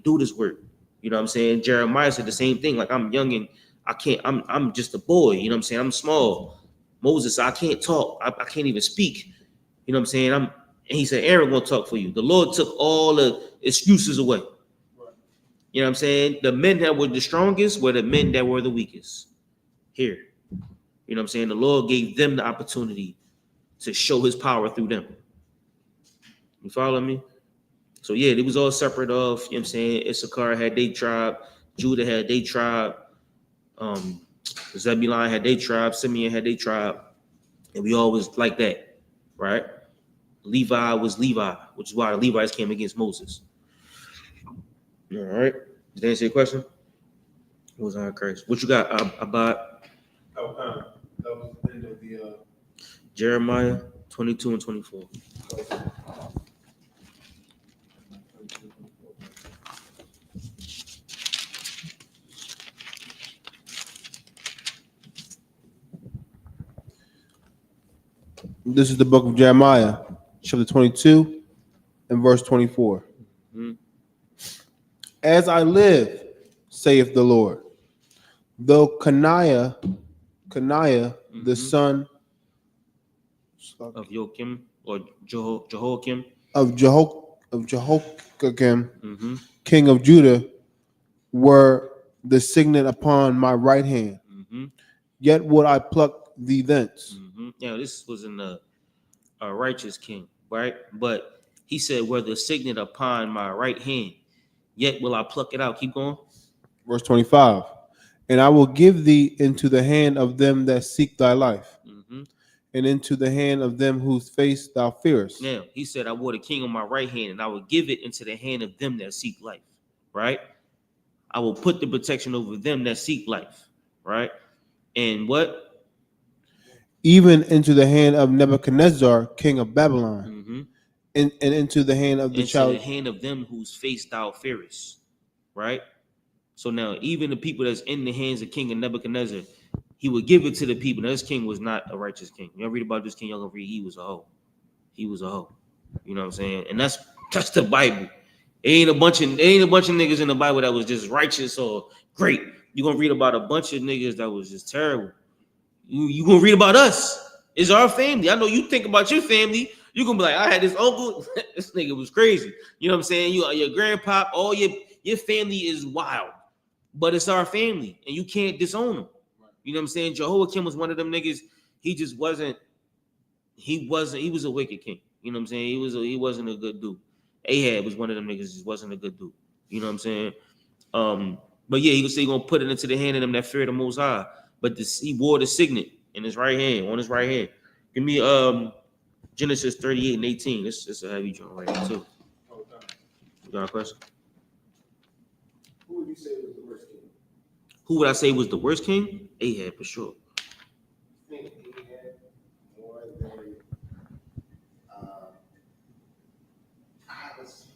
do this work. You know what I'm saying? Jeremiah said the same thing. Like, I'm young and I'm just a boy. You know what I'm saying? I'm small. Moses said, I can't talk. I can't even speak. You know what I'm saying? And he said, Aaron gonna talk for you. The Lord took all the excuses away. You know what I'm saying? The men that were the strongest were the men that were the weakest. Here. You know what I'm saying? The Lord gave them the opportunity to show his power through them. You follow me? So yeah, it was all separate off. You know what I'm saying? Issachar had their tribe, Judah had their tribe, Zebulun had their tribe, Simeon had their tribe, and we always like that, right? Levi was Levi, which is why the Levites came against Moses. All right. Did that answer your question? What was on Christ? What you got about That was the end of the Jeremiah 22 and 24? This is the book of Jeremiah, chapter 22 and verse 24. As I live, saith the Lord, though Caniah, the son Of Joachim or Jehoiakim. of Jehoiakim, Mm-hmm. king of Judah, were the signet upon my right hand. Mm-hmm. Yet would I pluck thee thence. Mm-hmm. Now this was in a righteous king, right? But he said, "Were the signet upon my right hand, yet will I pluck it out." Keep going. Verse 25. And I will give thee into the hand of them that seek thy life, Mm-hmm. and into the hand of them whose face thou fearest. Now he said, "I will the king on my right hand, and I will give it into the hand of them that seek life." Right? I will put the protection over them that seek life. Right? And what? Even into the hand of Nebuchadnezzar, king of Babylon, Mm-hmm. and into the hand of the Into child. the hand of them whose face thou fearest. Right? So now, even the people that's in the hands of King of Nebuchadnezzar, he would give it to the people. Now, this king was not a righteous king. You read about this king, y'all gonna read he was a hoe. He was a hoe. You know what I'm saying? And that's the Bible. Ain't a bunch of niggas in the Bible that was just righteous or great. You're gonna read about a bunch of niggas that was just terrible. You gonna read about us. It's our family. I know you think about your family. You gonna be like, I had this uncle. This nigga was crazy. You know what I'm saying? Your grandpa, all your family is wild. But it's our family, and you can't disown them. You know what I'm saying? Jehoiakim was one of them niggas. He just wasn't. He was a wicked king. You know what I'm saying? He wasn't a good dude. Ahab was one of them niggas. Just wasn't a good dude. You know what I'm saying? But yeah, he was gonna put it into the hand of them that fear the Most High. But he wore the signet in his right hand, on his right hand. Give me Genesis 38 and 18. This is a heavy joint right here too. You got a question? Who would you say was the worst king? Who would I say was the worst king? Ahab for sure. I think he had more than I was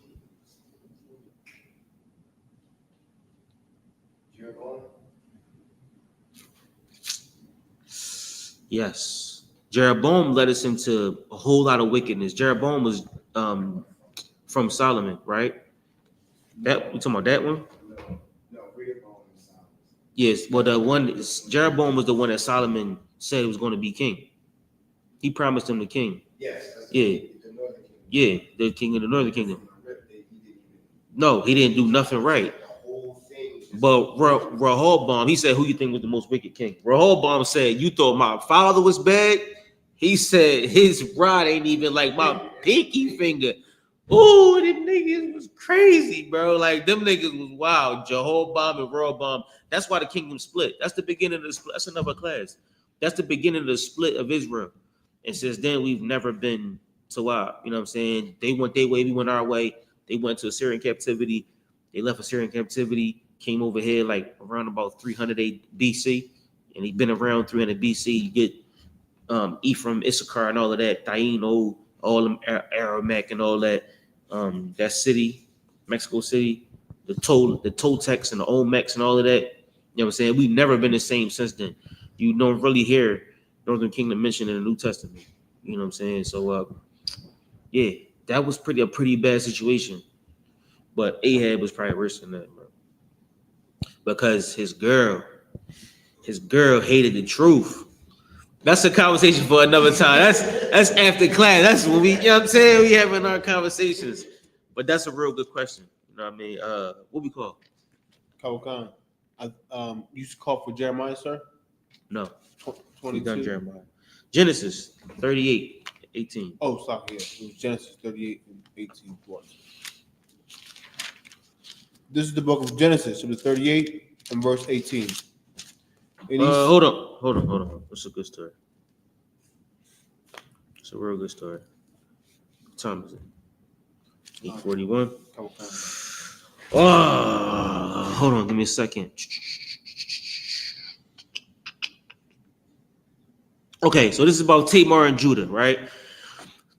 Jeroboam. Yes. Jeroboam led us into a whole lot of wickedness. Jeroboam was from Solomon, right? That we talking about that one? No, Rehoboam and Solomon. Yes. Well, the one Jeroboam was the one that Solomon said was going to be king. He promised him the king. Yes, that's Yeah. the northern kingdom. Yeah, the king of the northern kingdom. He didn't even, No, he didn't do nothing right. the whole thing. But Rehoboam, he said, "Who you think was the most wicked king?" Rehoboam said, "You thought my father was bad." He said his rod ain't even like my pinky finger. Oh, them niggas was crazy, bro. Like them niggas was wild. Jehoboam and Rehoboam. That's why the kingdom split. That's the beginning of the split. That's another class. That's the beginning of the split of Israel. And since then, we've never been to our, you know what I'm saying? They went their way, we went our way. They went to Assyrian captivity. They left Assyrian captivity, came over here like around about 300 BC. And he been around 300 BC. You get Ephraim, Issachar, and all of that, Taino, all them Aramaic and all that. That city, Mexico City, the Toltecs and the Olmecs and all of that. You know what I'm saying? We've never been the same since then. You don't really hear Northern Kingdom mentioned in the New Testament. You know what I'm saying? So yeah, that was a pretty bad situation. But Ahab was probably worse than that, bro. Because his girl hated the truth. That's a conversation for another time. That's after class. That's when we, you know what I'm saying? We having our conversations. But that's a real good question. You know what I mean? What we call? Khan. You should call for Jeremiah, sir. No. 22. We done Jeremiah. Genesis 38:18. Oh, sorry. Yeah, it was Genesis 38 and 18. This is the book of Genesis, chapter 38 and verse 18. Hold on. It's a good story. It's a real good story. What time is it? 8:41. Oh, hold on. Give me a second. Okay, so this is about Tamar and Judah, right?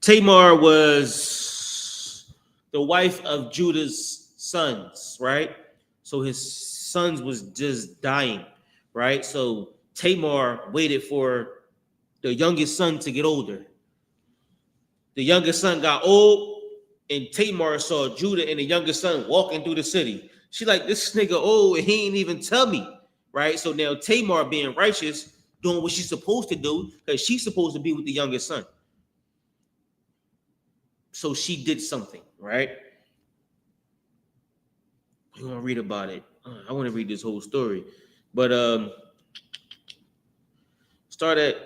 Tamar was the wife of Judah's sons, right? So his sons was just dying, right? So Tamar waited for the youngest son to get older. The youngest son got old, and Tamar saw Judah and the youngest son walking through the city. She like, this nigga old, and he ain't even tell me, right? So now Tamar being righteous, doing what she's supposed to do, because she's supposed to be with the youngest son. So she did something, right? You want to read about it? I want to read this whole story, but start at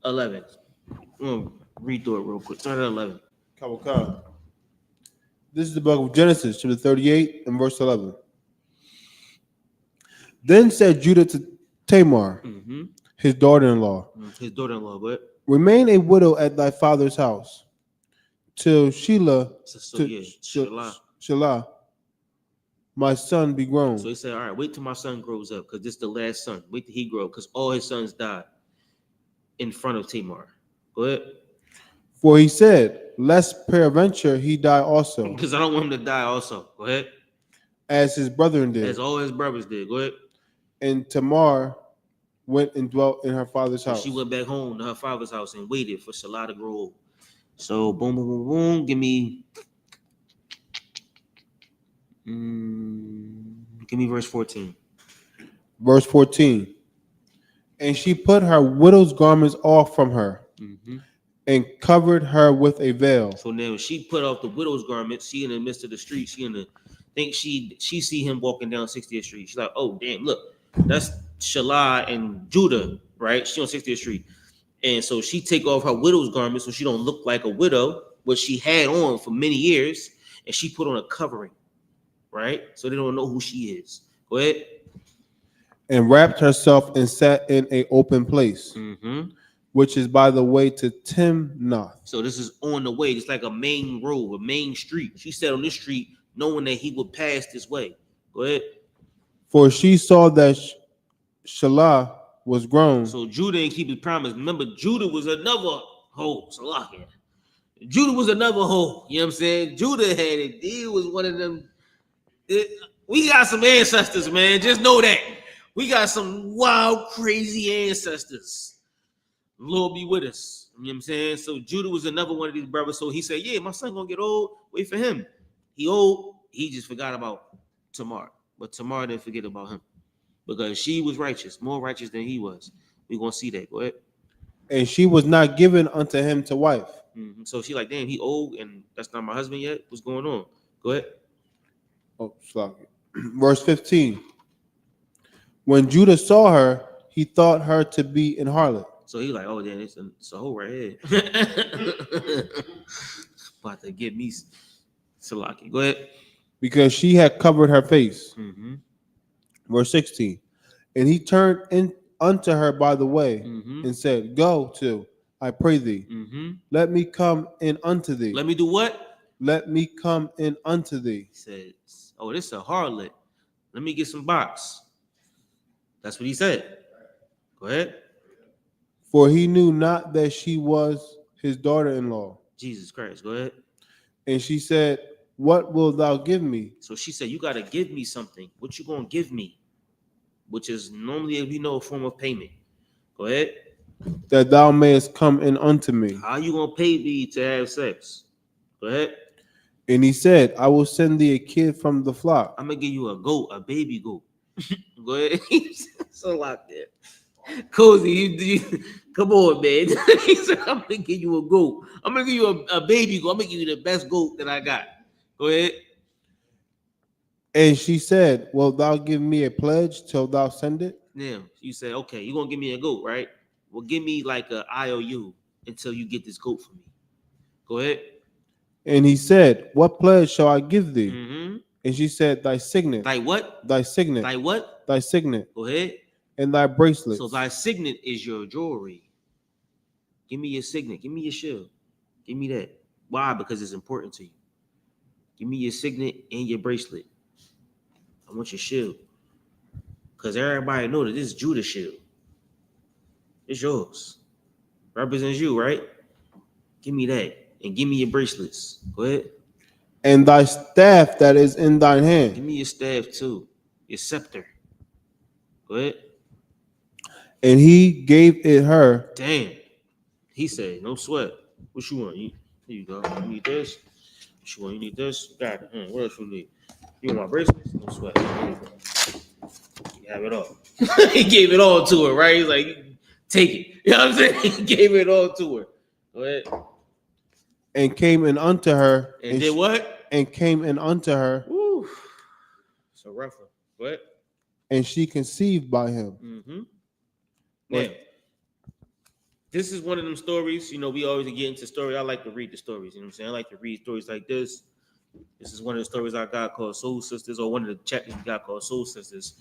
11. I'm gonna read through it real quick. Start at 11. Kawakah. This is the book of Genesis, chapter 38 and verse 11. Then said Judah to Tamar, Mm-hmm. his daughter-in-law, His daughter-in-law, but remain a widow at thy father's house till Shelah, Shelah, my son be grown. So he said, all right, wait till my son grows up, because this is the last son. Wait till he grow up, because all his sons died in front of Tamar. Go ahead. For he said, lest peradventure he die also, Because I don't want him to die also. Go ahead. as his brethren did. As all his brothers did. Go ahead. And Tamar went and dwelt in her father's So house. she went back home to her father's house and waited for Shelah to grow old. So boom, boom, boom, boom. Give me verse 14. Verse 14. And she put her widow's garments off from her and covered her with a veil. So now she put off the widow's garment. She in the midst of the street. She see him walking down 60th Street. She's like, oh damn, look, that's Shelah and Judah, right? She on 60th Street. And so she take off her widow's garment so she don't look like a widow, which she had on for many years, and she put on a covering, right? So they don't know who she is. Go ahead. And wrapped herself and sat in an open place, which is by the way to Timnath. So this is on the way. It's like a main road, a main street. She sat on this street knowing that he would pass this way. Go ahead. For she saw that Shelah was grown. So Judah didn't keep his promise. Remember, Judah was another hoe. Judah was another hoe. You know what I'm saying? Judah had it. He was one of them. We got some ancestors, man. Just know that. We got some wild, crazy ancestors. Lord be with us. You know what I'm saying? So Judah was another one of these brothers. So he said, yeah, my son gonna get old. Wait for him. He old. He just forgot about Tamar. But Tamar didn't forget about him. Because she was righteous, more righteous than he was. We're gonna see that. Go ahead. And she was not given unto him to wife. So she like, damn, he old and that's not my husband yet. What's going on? Go ahead. Oh, sorry. Verse 15. When Judah saw her, he thought her to be an harlot. So he like, oh, damn, it's a hoe right here. About to get me Salaki. Go ahead. Because she had covered her face. Verse 16. And he turned in unto her by the way and said, go to, I pray thee, let me come in unto thee. Let me do what? Let me come in unto thee. He said, oh, this is a harlot. Let me get some box. That's what he said. Go ahead. For he knew not that she was his daughter-in-law. Jesus Christ. Go ahead. And she said, what wilt thou give me? So she said, you got to give me something. What you going to give me? Which is normally, if you know, a form of payment. Go ahead. That thou mayest come in unto me. How you going to pay me to have sex? Go ahead. And he said, I will send thee a kid from the flock. I'm going to give you a goat, a baby goat. Go ahead. So locked there. Cozy, you, come on, man. He said, I'm going to give you a goat. I'm going to give you a baby goat. I'm going to give you the best goat that I got. Go ahead. And she said, will thou give me a pledge till thou send it? Yeah. You say, okay, you're going to give me a goat, right? Well, give me like an IOU until you get this goat for me. Go ahead. And he said, what pledge shall I give thee? And she said, thy signet. Thy what? Thy signet. Thy what? Thy signet. Go ahead. And thy bracelet. So thy signet is your jewelry. Give me your signet. Give me your shield. Give me that. Why? Because it's important to you. Give me your signet and your bracelet. I want your shield. Because everybody know that this is Judah's shield. It's yours. Represents you, right? Give me that. And give me your bracelets. Go ahead. And thy staff that is in thine hand. Give me your staff too. Your scepter. Go ahead. And he gave it her. Damn. He said, no sweat. What you want? Here you go. You need this? What you want? You need this? Got it. What else you need? You want my bracelets? No sweat. You have it all. He gave it all to her, right? He's like, take it. You know what I'm saying? He gave it all to her. Go ahead. and came in unto her, And did what? and came in unto her, Woo. It's a rough one. What? and she conceived by him. Mm-hmm. Now, this is one of them stories. You know, we always get into story. I like to read the stories. You know what I'm saying? I like to read stories like this. This is one of the stories I got called Soul Sisters, or one of the chapters we got called Soul Sisters,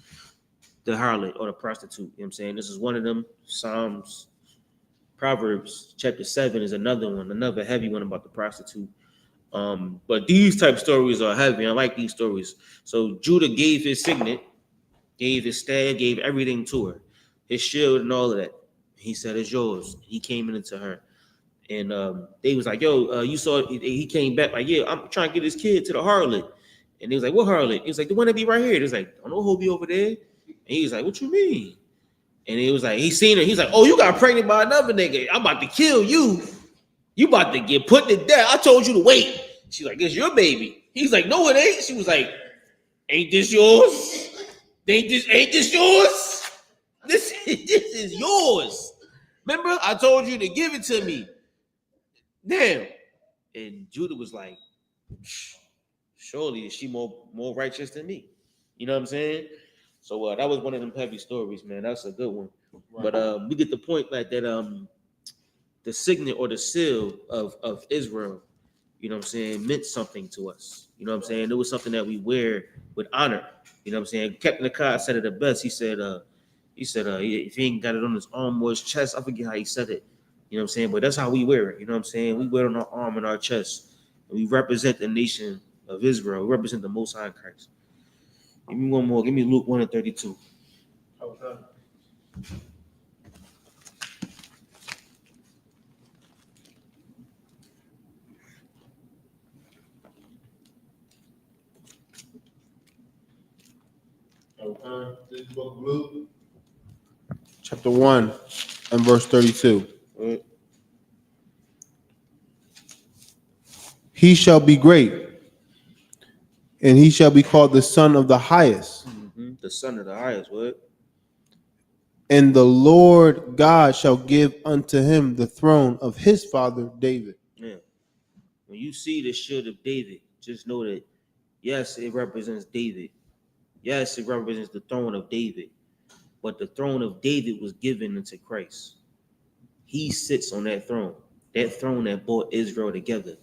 the harlot or the prostitute. You know what I'm saying? This is one of them. Psalms, Proverbs chapter 7 is another one, another heavy one about the prostitute. But these type of stories are heavy. I like these stories. So Judah gave his signet, gave his staff, gave everything to her, his shield and all of that. He said, "It's yours." He came into her, and they was like, "Yo, you saw?" He came back like, "Yeah, I'm trying to get this kid to the harlot." And he was like, "What harlot?" He was like, "The one that be right here." He was like, "I know who'll be over there." And he was like, "What you mean?" And he was like, he seen her. He's like, "Oh, you got pregnant by another nigga. I'm about to kill you. You about to get put to death. I told you to wait." She's like, "It's your baby." He's like, "No, it ain't." She was like, "Ain't this yours? Ain't this yours? This is yours. Remember, I told you to give it to me." Damn. And Judah was like, "Surely is she more righteous than me?" You know what I'm saying? So that was one of them heavy stories, man. That's a good one. Right. But we get the point like that the signet or the seal of Israel, you know what I'm saying, meant something to us. You know what I'm saying? It was something that we wear with honor. You know what I'm saying? Captain Akkad said it the best. He said, if he ain't got it on his arm or his chest, I forget how he said it. You know what I'm saying? But that's how we wear it. You know what I'm saying? We wear it on our arm and our chest. And we represent the nation of Israel. We represent the Most High Christ. Give me one more. Give me Luke 1:32. Okay. This book of Luke, chapter 1 and verse 32. Right. He shall be great, and he shall be called the Son of the Highest. Mm-hmm. The Son of the Highest. What? And the Lord God shall give unto him the throne of his father David. Yeah. When you see the shield of David, just know that, yes, it represents David. Yes, it represents the throne of David. But the throne of David was given unto Christ. He sits on that throne that brought Israel together.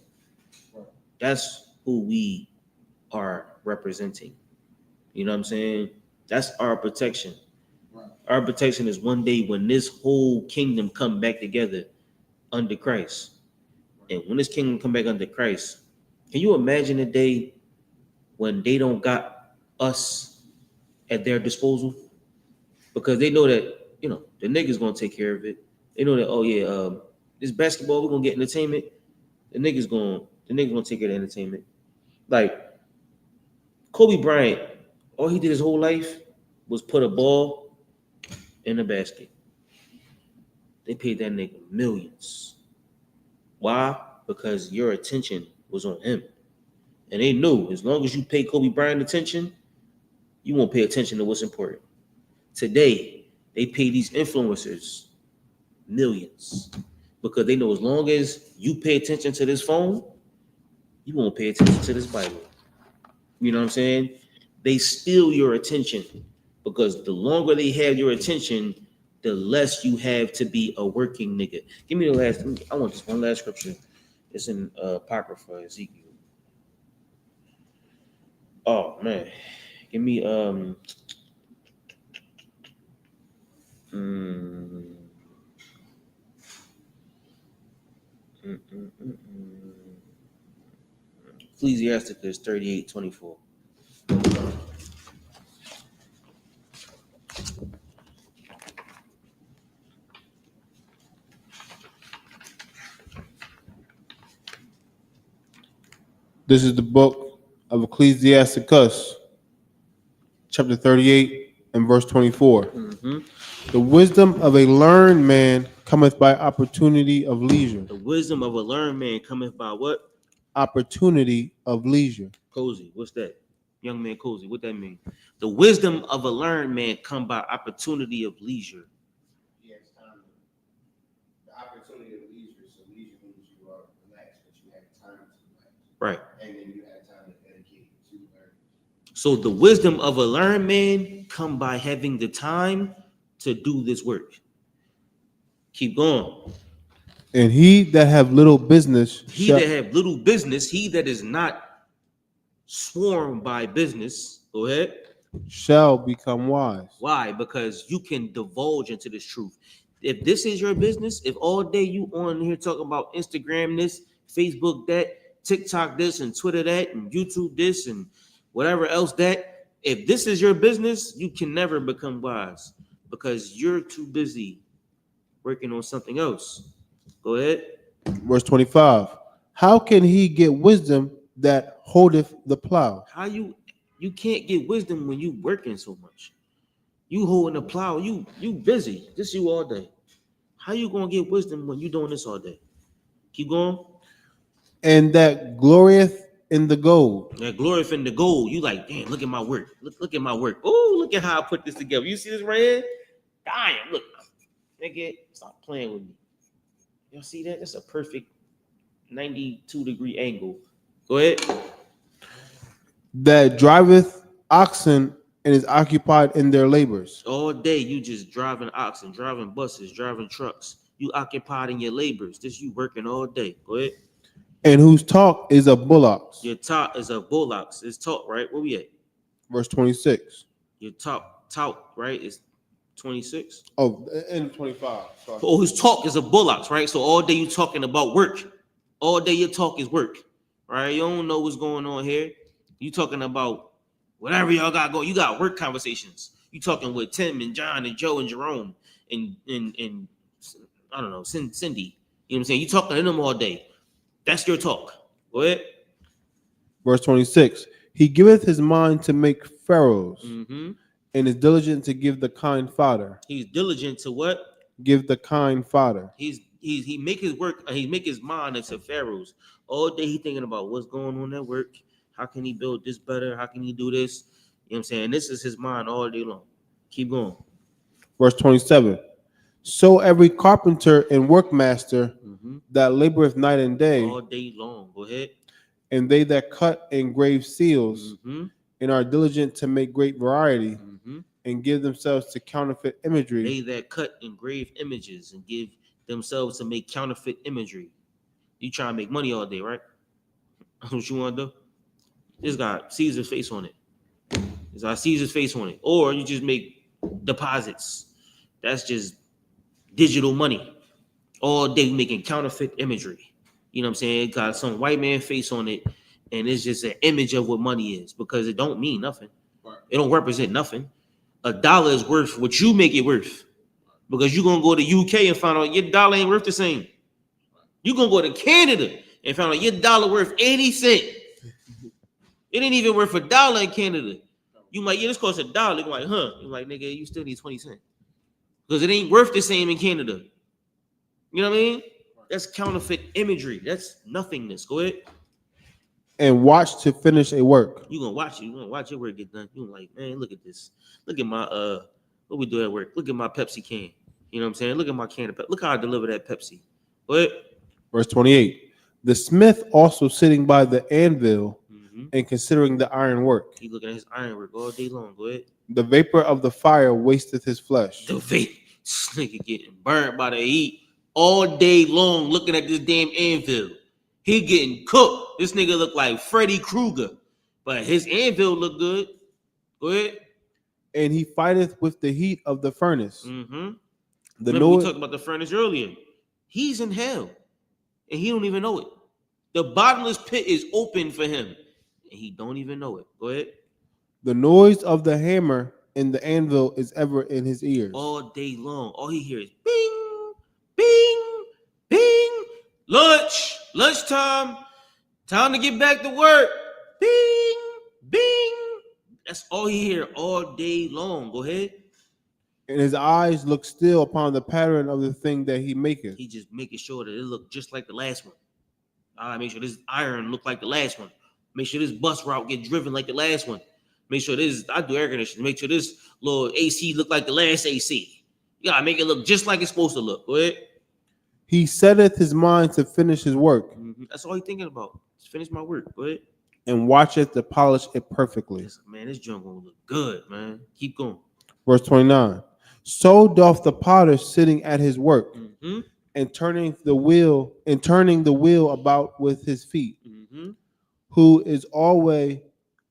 That's who we are representing. You know what I'm saying? That's our protection. Our protection is one day when this whole kingdom come back together under Christ. And when this kingdom come back under Christ, can you imagine a day when they don't got us at their disposal? Because they know that, you know, the niggas gonna take care of it. They know that, oh yeah, this basketball, we're gonna get entertainment. The niggas gonna take care of the entertainment. Like Kobe Bryant, all he did his whole life was put a ball in a basket. They paid that nigga millions. Why? Because your attention was on him. And they knew as long as you pay Kobe Bryant attention, you won't pay attention to what's important. Today, they pay these influencers millions because they know as long as you pay attention to this phone, you won't pay attention to this Bible. You know what I'm saying? They steal your attention because the longer they have your attention, the less you have to be a working nigga. Give me the last. I want this one last scripture. It's in Apocrypha, Ezekiel. Oh man, give me Ecclesiasticus 38:24. This is the book of Ecclesiasticus, chapter 38 and verse 24. Mm-hmm. The wisdom of a learned man cometh by opportunity of leisure. The wisdom of a learned man cometh by what? Opportunity of leisure. Cozy. What's that? Young man cozy. What that mean? The wisdom of a learned man come by opportunity of leisure. Yes, time. The opportunity of leisure. So leisure means you are relaxed, but you have Right. And then you have time to dedicate to learn. So the wisdom of a learned man come by having the time to do this work. Keep going. And he that have little business He that have little business, he that is not swarmed by business. Go ahead. shall become wise. Why? Because you can divulge into this truth. If this is your business, if all day you on here talking about Instagram this, Facebook that, TikTok this, and Twitter that, and YouTube this, and whatever else that, if this is your business, you can never become wise because you're too busy working on something else. Go ahead. Verse 25. How can he get wisdom that holdeth the plow? How you can't get wisdom when you working so much. You holding the plow, you busy, just you all day. How you gonna get wisdom when you doing this all day? Keep going. And that glorieth in the gold. That glory in the gold. You like, damn, look at my work. Look at my work. Oh, look at how I put this together. You see this right here? Damn, look. Nigga, stop playing with me. Y'all see that? That's a perfect 92-degree angle. Go ahead. That driveth oxen and is occupied in their labors. All day you just driving oxen, driving buses, driving trucks. You occupied in your labors. This you working all day. Go ahead. And whose talk is of bullocks. Your talk is a bullocks. It's talk, right? Where we at? Verse 26. Your talk, right? Is 26. Oh, and 25. Sorry. Oh, his talk is a bullocks, right? So all day you talking about work. All day your talk is work, right? You don't know what's going on here. You talking about whatever y'all got going. You got work conversations. You talking with Tim and John and Joe and Jerome and I don't know, Cindy. You know what I'm saying? You talking to them all day. That's your talk. Go ahead. Verse 26. He giveth his mind to make pharaohs, Mm-hmm. and is diligent to give the kind fodder. He's diligent to what? Give the kind fodder. He make his work. He make his mind into pharaohs. All day he thinking about what's going on at work. How can he build this better? How can he do this? You know what I'm saying? This is his mind all day long. Keep going. Verse 27. So every carpenter and workmaster that laboreth night and day, All day long. Go ahead. and they that cut and grave seals, and are diligent to make great variety, and give themselves to counterfeit imagery. They that cut engraved images and give themselves to make counterfeit imagery. You trying to make money all day, right? That's what you want to do? This got Caesar's face on it. It's got Caesar's face on it. Or you just make deposits. That's just digital money. All day making counterfeit imagery. You know what I'm saying? It got some white man face on it, and it's just an image of what money is because it don't mean nothing. It don't represent nothing. $1 is worth what you make it worth. Because you're gonna go to UK and find out your dollar ain't worth the same. You're gonna go to Canada and find out your dollar worth 80 cents. It ain't even worth $1 in Canada. You might, this costs $1. You're like, huh? You're like, nigga, you still need 20 cents. Because it ain't worth the same in Canada. You know what I mean? That's counterfeit imagery. That's nothingness. Go ahead. And watch to finish a work. You're gonna watch it. You're gonna watch your work get done. You're like, man, look at this. Look at my what we do at work. Look at my Pepsi can. You know what I'm saying? Look at my can of Pepsi. Look how I deliver that Pepsi. What? Verse 28. The smith also sitting by the anvil and considering the iron work. He looking at his iron work all day long. Go ahead. The vapor of the fire wasteth his flesh. The vape. This nigga getting burned by the heat all day long looking at this damn anvil. He getting cooked. This nigga look like Freddy Krueger. But his anvil look good. Go ahead. And he fighteth with the heat of the furnace. The Remember we talked about the furnace earlier. He's in hell. And he don't even know it. The bottomless pit is open for him. And he don't even know it. Go ahead. The noise of the hammer and the anvil is ever in his ears. All day long. All he hears is bing, bing, bing. Lunchtime. Time to get back to work. Bing, bing. That's all he hear all day long. Go ahead. And his eyes look still upon the pattern of the thing that he maketh. He just making sure that it look just like the last one. All right, make sure this iron look like the last one. Make sure this bus route get driven like the last one. Make sure this, I do air conditioning. Make sure this little AC look like the last AC. You gotta make it look just like it's supposed to look. Go ahead. He setteth his mind to finish his work. That's all he thinking about. Just finish my work. Go ahead. and watcheth to polish it perfectly. Listen, man, this junk gonna look good, man. Keep going. Verse 29. So doth the potter sitting at his work, Mm-hmm. and turning the wheel about with his feet, Mm-hmm. who is always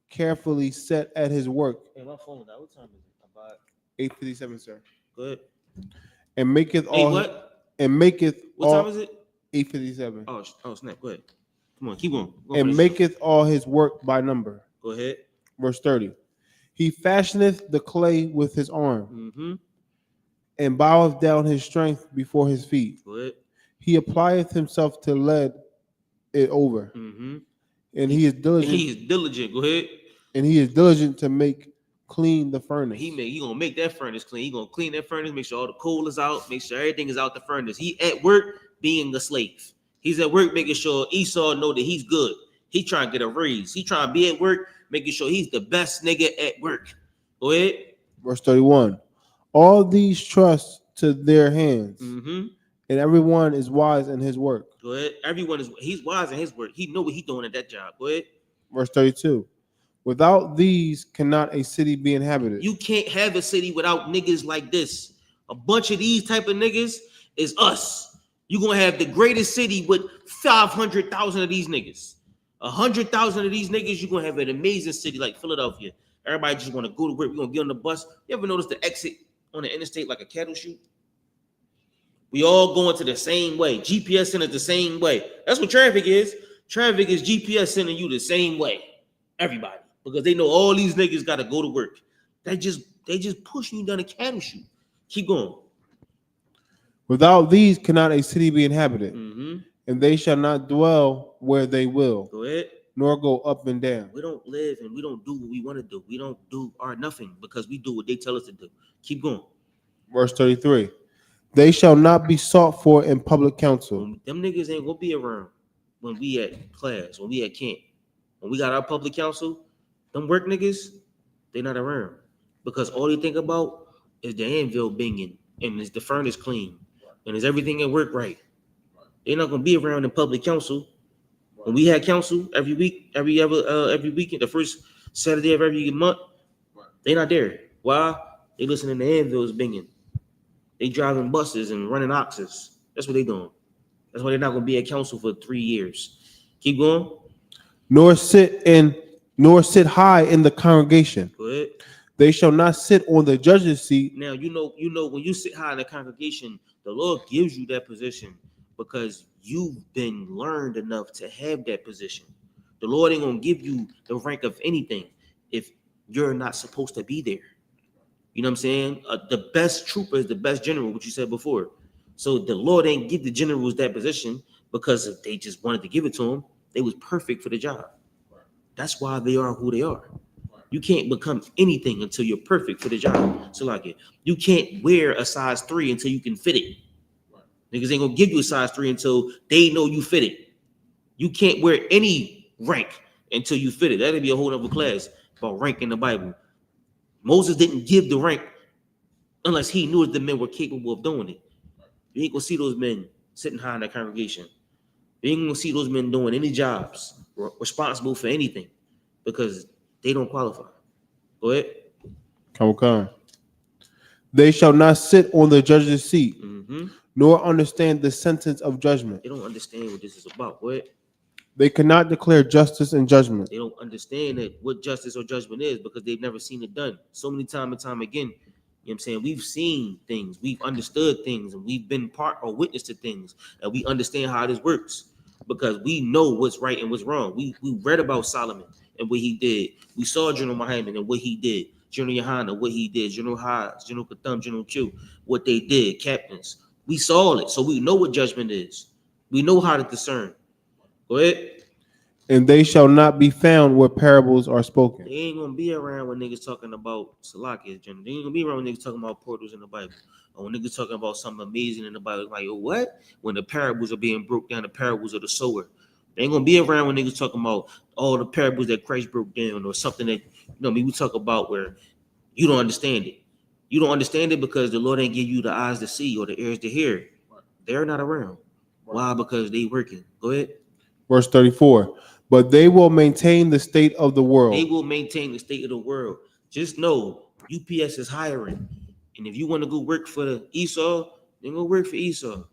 carefully set at his work. Hey, my phone now. What time is it? About 8:57, sir. go ahead. And maketh Hey, all what? and maketh What all time is it? 8:57. Oh, snap. Go ahead. Come on, keep going. Go And finish. maketh all his work by number. Go ahead. Verse 30. He fashioneth the clay with his arm, Mm-hmm. and boweth down his strength before his feet. Go ahead. He applieth himself to lead it over, Mm-hmm. and he is diligent. He is diligent. Go ahead. And he is diligent to make clean the furnace. He gonna make that furnace clean. He gonna clean that furnace, make sure all the coal is out, make sure everything is out the furnace. He at work being a slave. He's at work making sure Esau know that he's good. He trying to get a raise. He trying to be at work, making sure he's the best nigga at work. Go ahead. Verse 31. All these trust to their hands, Mm-hmm. and everyone is wise in his work. Go ahead. He's wise in his work. He know what he's doing at that job. Go ahead. Verse 32. Without these cannot a city be inhabited. You can't have a city without niggas like this. A bunch of these type of niggas is us. You're gonna have the greatest city with 500,000 of these niggas. 100,000 of these niggas, you're gonna have an amazing city like Philadelphia. Everybody just wanna go to work. We're gonna get on the bus. You ever notice the exit on the interstate like a cattle chute? We all going to the same way. GPS sending the same way. That's what traffic is. Traffic is GPS sending you the same way. Everybody. Because they know all these niggas gotta go to work. They just pushing you down a cattle chute. Keep going. Without these cannot a city be inhabited, Mm-hmm. and they shall not dwell where they will, Go ahead. nor go up and down. We don't live and we don't do what we want to do. We don't do our nothing because we do what they tell us to do. Keep going. Verse 33. They shall not be sought for in public council. Them niggas ain't gonna be around when we at class, when we at camp. When we got our public council, them work niggas, they not around. Because all they think about is the anvil binging and is the furnace clean and is everything at work right. They're not gonna be around in public council. When we had council every week, every weekend, the first Saturday of every month, they not there. Why? They listening to anvils binging. They driving buses and running oxes. That's what they doing. That's why they're not gonna be at council for 3 years. Keep going. Nor sit high in the congregation. Go ahead. They shall not sit on the judge's seat. Now you know when you sit high in the congregation, the Lord gives you that position because you've been learned enough to have that position. The Lord ain't gonna give you the rank of anything if you're not supposed to be there. You know what I'm saying? The best trooper is the best general, what you said before. So the Lord ain't give the generals that position because if they just wanted to give it to them. They was perfect for the job. That's why they are who they are. You can't become anything until you're perfect for the job. So like you can't wear a size 3 until you can fit it. Niggas ain't gonna give you a size 3 until they know you fit it. You can't wear any rank until you fit it. That'd be a whole other class about rank in the Bible. Moses didn't give the rank unless he knew that the men were capable of doing it. You ain't gonna see those men sitting high in the congregation. You ain't gonna see those men doing any jobs responsible for anything because they don't qualify. Go ahead. Come. They shall not sit on the judge's seat, nor understand the sentence of judgment. They don't understand what this is about. Go ahead. They cannot declare justice and judgment. They don't understand that what justice or judgment is because they've never seen it done. So many time and time again, you know what I'm saying? We've seen things, we've understood things, and we've been part or witness to things, and we understand how this works because we know what's right and what's wrong. We read about Solomon and what he did. We saw General Muhammad and what he did. General YAHANNA, what he did. General Haas, General Katham, General Q, what they did. Captains. We saw it, so we know what judgment is. We know how to discern. Go ahead. And they shall not be found where parables are spoken. They ain't gonna be around when niggas talking about Salakia. They ain't gonna be around when niggas talking about portals in the Bible. Or when niggas talking about something amazing in the Bible. Like, what? When the parables are being broke down, the parables of the sower. They ain't gonna be around when niggas talking about all the parables that Christ broke down or something that, we talk about where you don't understand it. You don't understand it because the Lord ain't give you the eyes to see or the ears to hear. They're not around. Why? Because they working. Go ahead. Verse 34. But they will maintain the state of the They world. will maintain the state of the world. Just know UPS is hiring. And if you want to go work for the Esau, then go work for Esau.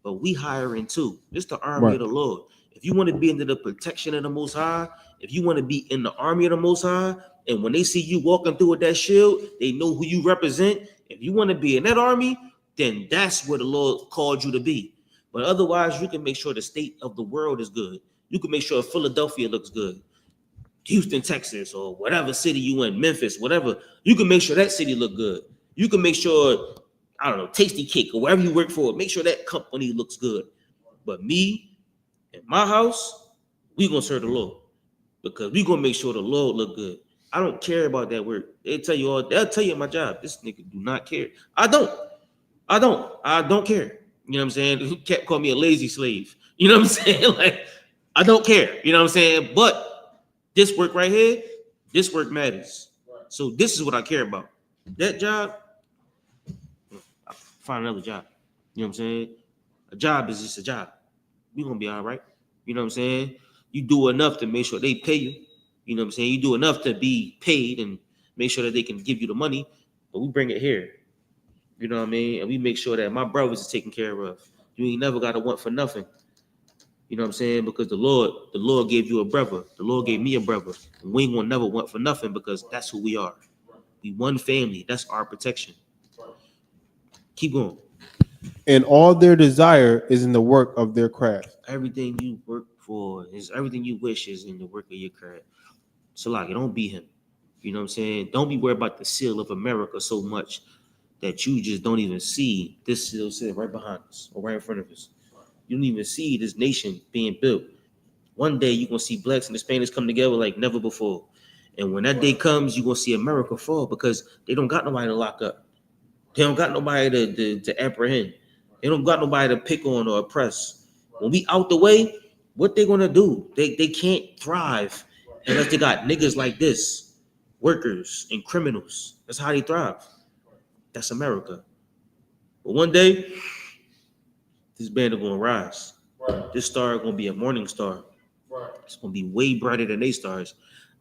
But we hiring too. This the army Right. of the Lord. If you want to be under the protection of the Most High, if you want to be in the army of the Most High, and when they see you walking through with that shield, they know who you represent. If you want to be in that army, then that's where the Lord called you to be. But otherwise, you can make sure the state of the world is good. You can make sure Philadelphia looks good. Houston, Texas, or whatever city you in, Memphis, whatever, you can make sure that city look good. You can make sure, I don't know, Tasty Cake or wherever you work for, make sure that company looks good. But me and my house, we gonna serve the Lord because we gonna make sure the Lord look good. I don't care about that work. They'll tell you at my job. This nigga do not care. I don't care. You know what I'm saying? Who kept calling me a lazy slave? You know what I'm saying? Like, I don't care. You know what I'm saying? But this work right here, this work matters. So this is what I care about. That job, I'll find another job. You know what I'm saying? A job is just a job. We're gonna be all right. You know what I'm saying? You do enough to make sure they pay you. You know what I'm saying? You do enough to be paid and make sure that they can give you the money, but we bring it here. You know what I mean? And we make sure that my brothers is taken care of. You ain't never gotta want for nothing. You know what I'm saying? Because the Lord gave you a brother. The Lord gave me a brother. And we ain't gonna never want for nothing because that's who we are. We one family. That's our protection. Keep going. And all their desire is in the work of their craft. Everything you work for is everything you wish is in the work of your craft. So like, don't be him. You know what I'm saying? Don't be worried about the seal of America so much that you just don't even see this seal sitting right behind us or right in front of us. You don't even see this nation being built. One day you're gonna see blacks and Hispanics come together like never before. And when that day comes, you're gonna see America fall because they don't got nobody to lock up. They don't got nobody to apprehend. They don't got nobody to pick on or oppress. When we out the way, what they gonna do? They can't thrive unless they got niggas like this, workers and criminals. That's how they thrive. That's America. But one day, this band are gonna rise. Right. This star gonna be a morning star. Right. It's gonna be way brighter than they stars.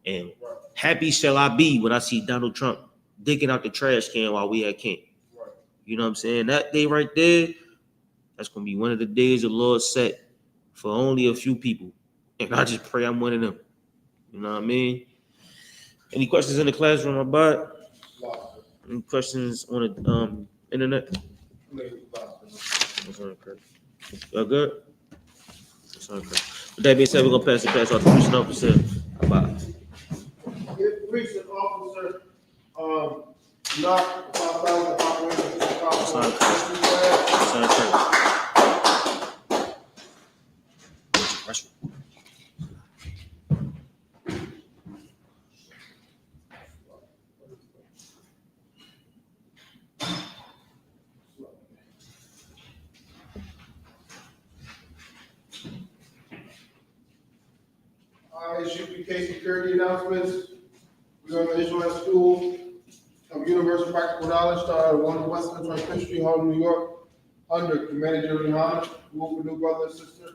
And happy shall I be when I see Donald Trump digging out the trash can while we at camp. Right. You know what I'm saying? That day right there, that's gonna be one of the days the Lord set for only a few people. And I just pray I'm one of them. You know what I mean? Any questions in the classroom about? Any questions on the internet? Y'all good? That's okay. With that being said, we're gonna pass off to Christian officer. Bye. Precinct officer, not 5,000 operations. I.S.U.P.K security announcements. We're on the Israelite School of Universal Practical Knowledge, started at 1 West Central History, Harlem, New York, under Commander YAHANNA, rule for new brother and sister.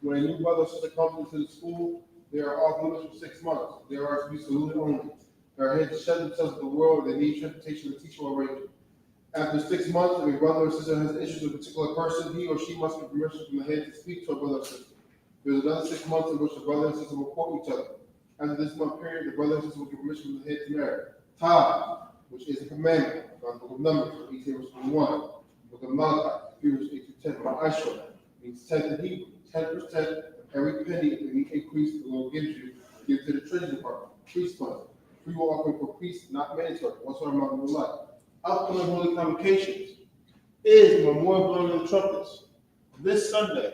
When a new brother or sister comes into the school, they are off limits for 6 months. They are to be saluted only. They are here to shed themselves to the world. They need transportation and teaching arrangement. After 6 months, if a brother or sister has issues with a particular person, he or she must get permission from the head to speak to a brother or sister. There's another 6 months in which the brother and sister will court each other. After this month period, the brother and sister will get permission from the head to marry. Tithe, which is a commandment, by the book of Numbers, 18 verse 21. Book of Malachi, Hebrews 8-10. I.S.U.P.K means 10th in Hebrew. 10% of every penny of any increase the Lord gives you, give to the treasury department. Priest fund. Free will offering for priests, not mandatory. Whatsoever amount of life. Upcoming holy convocations is the memorial blowing of the trumpets. This Sunday,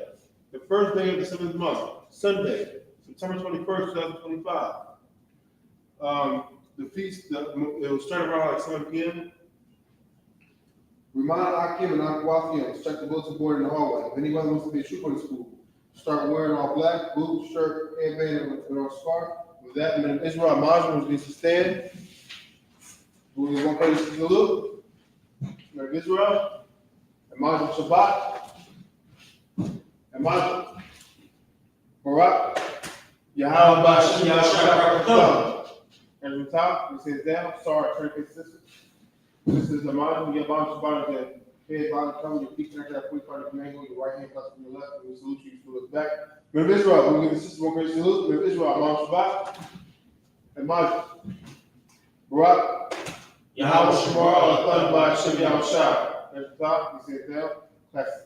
the first day of the 7th month, Sunday, September 21st, 2025. The feast, it will start around like 7 p.m. Remind Akim and Akwafians, check the bulletin board in the hallway. If anybody wants to be a trooper in school, start wearing all black, boots, shirt, headband, and a scarf. With that, and Israel Majim was to stand. Who is one place to salute? Israel, and Majim Shabbat, and Majim Barak, Yahweh Shem Yahweh. And the top, it says down, sorry, trinket sisters. This is the model, your bottom bottom, the head bottom come, your feet connected at 45 degree angle, your right hand cuts from your left, and we salute you to look back. Remember Israel, we give the sister one great salute. Remember Israel, Mom Shabbat, and Majid. Barak, Yahweh Shemar, Allah, by Shem Yahweh Shah. At the top, we say down, classic.